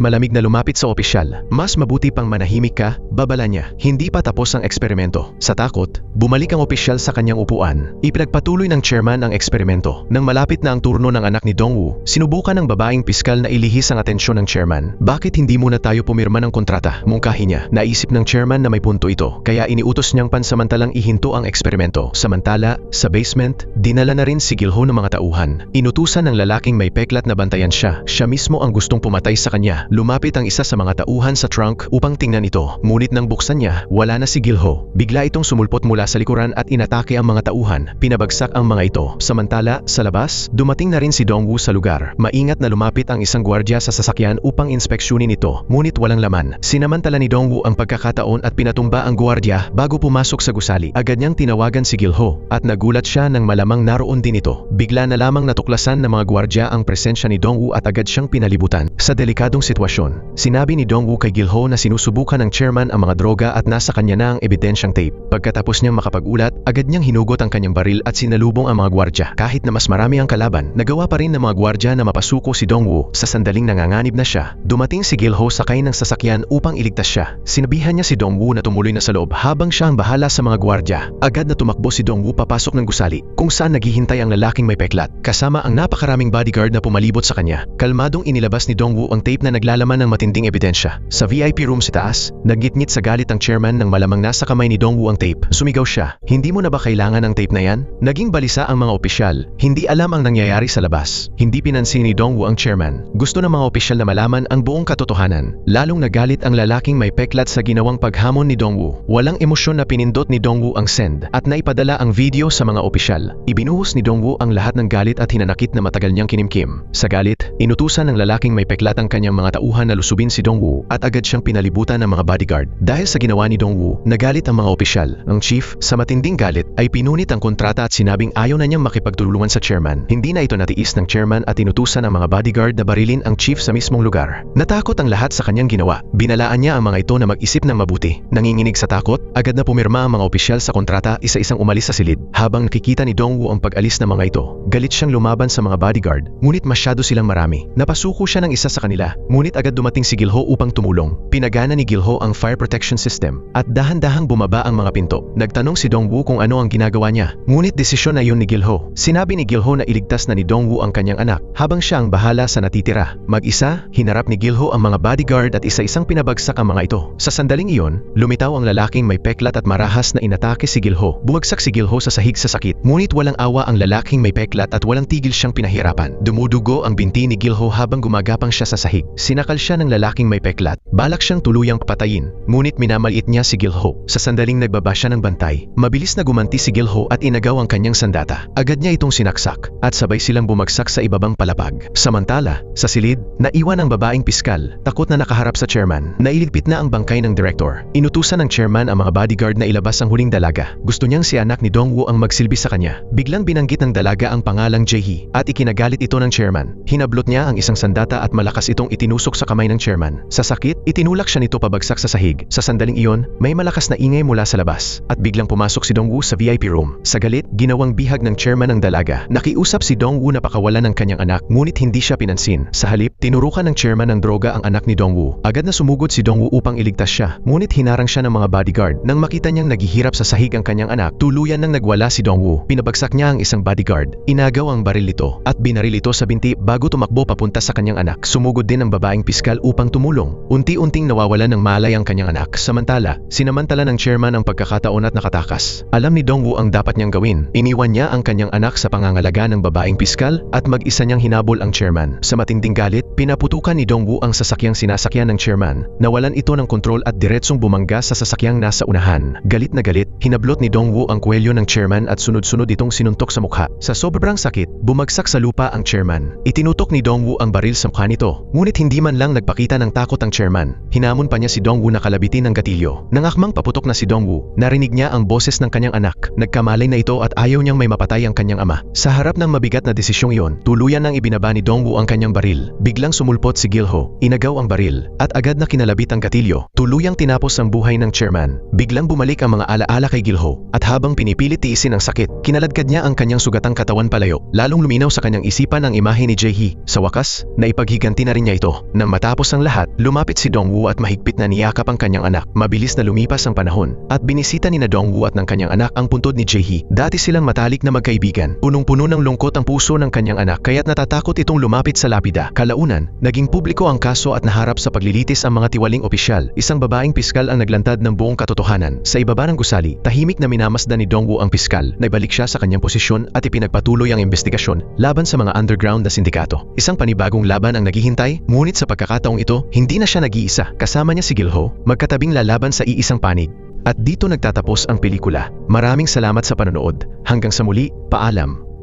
malamig na lumapit sa opisyal. Mas mabuti pang manahimik ka, babala niya. Hindi pa tapos ang eksperimento. Sa takot, bumalik ang opisyal sa kanyang upuan. Ipinagpatuloy ng chairman ang eksperimento. Nang malapit na ang turno ng anak ni Dongwoo, sinubukan ng babaeng piskal na ilihis ang atensyon ng chairman. Bakit hindi muna tayo pumirma ng kontrata? Mungkahi niya. Naisip ng chairman na may punto ito, kaya iniutos niyang pansamantalang ihinto ang eksperimento. Samantala, sa basement, dinala na rin si Gilho ng mga tauhan. Inutusan ng lalaking may peklat na bantayan siya. Siya mismo ang gustong pumatay sa kanya. Lumapit ang isa sa mga tauhan sa trunk upang tingnan ito. Ngunit nang buksan niya, wala na si Gilho. Bigla itong sumulpot mula sa likuran at inatake ang mga tauhan. Pinabagsak ang mga ito. Samantala, sa labas, dumating na rin si Dongwoo sa lugar. Maingat na lumapit ang isang gwardiya sa sasakyan upang inspeksyonin ito. Ngunit walang laman. Sinamantala ni Dongwoo ang pagkakataon at pinatumba ang gwardiya bago pumasok sa gusali. Agad niyang tinawagan si Gilho at nagulat siya nang malamang naroon din ito. Bigla na lamang natuklasan ng mga gwardiya ang presensya ni Dongwoo at agad siyang pinalibutan. Sa delikadong sitwasyon, sinabi ni Dongwoo kay Gilho na sinusubukan ng chairman ang mga droga at nasa kanya na ang ebidensyang tape. Pagkatapos niyang makapag-ulat, agad niyang hinugot ang kanyang baril at sinalubong ang mga gwardiya. Kahit na mas marami ang kalaban, nagawa pa rin ng mga gwardiya na mapasuko si Dongwoo. Sa sandaling nanganganib na siya, dumating si Gilho sakay ng sasakyan upang iligtas siya. Sinabihan niya si Dongwoo na tumuloy na sa loob habang siya ang bahala sa mga gwardiya. Agad na tumakbo si Dongwoo papasok ng gusali, kung saan naghihintay ang lalaking may peklat, kasama ang napakaraming bodyguard na pumalibot sa kanya. Kalmadong inilabas ni Dongwoo ang tape na naglalaman ng matinding ebidensya. Sa VIP room sa taas, nagngit-ngit sa galit ang chairman nang malamang nasa kamay ni Dongwoo ang tape. Sumigaw siya, "Hindi mo na ba kailangan ang tape na yan?" Naging balisa ang mga opisyal. Hindi alam ang nangyayari sa labas. Hindi pinansin ni Dongwoo ang chairman. Gusto ng mga opisyal na malaman ang buong katotohanan. Lalong nagalit ang lalaking may peklat sa ginawang paghamon ni Dongwoo. Walang emosyon na pinindot ni Dongwoo ang send at naipadala ang video sa mga opisyal. Ibinuhos ni Dongwoo ang lahat ng galit at hinanakit na matagal niyang kinimkim. Sa galit, inutusan ng lalaking may peklat ang kanyang mga tauhan na lusubin si Dongwoo at agad siyang pinalibutan ng mga bodyguard. Dahil sa ginawa ni Dongwoo, nagalit ang mga opisyal. Ang chief, sa matinding galit, ay pinunit ang kontrata at sinabing ayaw na niyang makipagtulungan sa chairman. Hindi na ito natiis ng chairman at inutusan ang mga bodyguard na barilin ang chief sa mismong lugar. Natakot ang lahat sa kanyang ginawa. Binalaan niya ang mga ito na mag-isip ng mabuti. Nanginginig sa takot, agad na pumirma ang mga opisyal sa kontrata, isa-isang umalis sa silid. Habang nakikita ni Dongwoo ang pag-alis ng mga ito, galit siyang lumaban sa mga bodyguard, ngunit masyado silang marami. Napasuko siya ng isa sa kanila, ngunit agad dumating si Gilho upang tumulong. Pinagana ni Gilho ang fire protection system at dahan-dahang bumaba ang mga pinto. Nagtanong si Dongwoo kung ano ang ginagawa niya, ngunit desisyon na yun ni Gilho. Sinabi ni Gilho na iligtas na ni Dongwoo ang kanyang anak habang siya ang bahala sa natitira. Mag-isa, hinarap ni Gilho ang mga bodyguard at isa-isang pinabagsak ang mga ito. Sa sandaling iyon, lumitaw ang lalaking may peklat at marahas na inatake si Gilho. Bumagsak si Gilho sa sahig sa sakit, ngunit walang awa ang lalaking may peklat at walang tigil siyang pinahirapan. Dumudugo ang binti ni Gilho habang gumagapang siya sa sahig. Sinakal siya ng lalaking may peklat buklat, balak siyang tuluyang patayin, ngunit minamaliit niya si Gilho. Sa sandaling nagbaba siya ng bantay, mabilis na gumanti si Gilho at inagaw ang kanyang sandata. Agad niya itong sinaksak, at sabay silang bumagsak sa ibabang palapag. Samantala, sa silid, naiwan ang babaeng piskal, takot na nakaharap sa chairman. Nailigpit na ang bangkay ng director. Inutusan ng chairman ang mga bodyguard na ilabas ang huling dalaga. Gusto niyang si anak ni Dongwoo ang magsilbi sa kanya. Biglang binanggit ng dalaga ang pangalang Jae-hee at ikinagalit ito ng chairman. Hinablot niya ang isang sandata at malakas itong itinusok sa kamay ng chairman. Sa sakit, itinulak siya nito pabagsak sa sahig. Sa sandaling iyon, may malakas na ingay mula sa labas at biglang pumasok si Dongwoo sa VIP room. Sa galit, ginawang bihag ng chairman ng dalaga. Nakiusap si Dongwoo na pakawalan ng kanyang anak, ngunit hindi siya pinansin. Sa halip, tinurukan ng chairman ng droga ang anak ni Dongwoo. Agad na sumugod si Dongwoo upang iligtas siya, ngunit hinarang siya ng mga bodyguard. Nang makita niyang naghihirap sa sahig ang kanyang anak, tuluyan nang nagwala si Dongwoo. Pinabagsak niya ang isang bodyguard, inagaw ang baril nito at binaril ito sa binti bago tumakbo papunta sa kanyang anak. Sumugod din ang babaeng piskal upang tumulong. Unti-unting nawawalan ng malay ang kanyang anak. Samantala, sinamantala ng chairman ang pagkakataon at nakatakas. Alam ni Dongwoo ang dapat niyang gawin. Iniwan niya ang kanyang anak sa pangangalaga ng babaeng piskal at mag-isa niyang hinabol ang chairman. Sa matinding galit, pinaputukan ni Dongwoo ang sasakyang sinasakyan ng chairman. Nawalan ito ng kontrol at diretsong bumangga sa sasakyang nasa unahan. Galit na galit, hinablot ni Dongwoo ang kwelyo ng chairman at sunod-sunod itong sinuntok sa mukha. Sa sobrang sakit, bumagsak sa lupa ang chairman. Itinutok ni Dongwoo ang baril sa mukha nito, ngunit hindi man lang nagpakita ng takot ang chairman. Hinamon pa niya si Dongwoo na kalabitin ng gatilyo. Nang akmang paputok na si Dongwoo, narinig niya ang boses ng kanyang anak. Nagkamalay na ito at ayaw niyang may mapatay ang kanyang ama. Sa harap ng mabigat na desisyong iyon, tuluyan nang ibinaba ni Dongwoo ang kanyang baril. Biglang sumulpot si Gilho, inagaw ang baril, at agad na kinalabit ang gatilyo. Tuluyang tinapos ang buhay ng chairman. Biglang bumalik ang mga alaala kay Gilho, at habang pinipilit tiisin ang sakit, kinaladkad niya ang kanyang sugatang katawan palayo. Lalong luminaw sa kanyang isipan ang imahe ni Jae-hee. Sa wakas, naipaghiganti na rin niya ito. Nang matapos ang lahat, lumapit si Dongwoo at mahigpit na niyakap ang kanyang anak. Mabilis na lumipas ang panahon, at binisita ni Dongwoo at ng kanyang anak ang puntod ni Jae-hee. Dati silang matalik na magkaibigan. Punong-puno ng lungkot ang puso ng kanyang anak, kaya't natatakot itong lumapit sa lapida. Kalaunan, naging publiko ang kaso at naharap sa paglilitis ang mga tiwaling opisyal. Isang babaeng piskal ang naglantad ng buong katotohanan. Sa ibaba ng gusali, tahimik na minamasdan ni Dongwoo ang piskal. Naibalik siya sa kanyang posisyon at ipinagpatuloy ang investigasyon laban sa mga underground na sindikato. Isang panibagong laban ang naghihintay, ngunit sa pagkakataong ito, hindi na siya nag-iisa. Kasama niya si Gilho, magkatabing lalaban sa iisang panig. At dito nagtatapos ang pelikula. Maraming salamat sa panonood. Hanggang sa muli, paalam.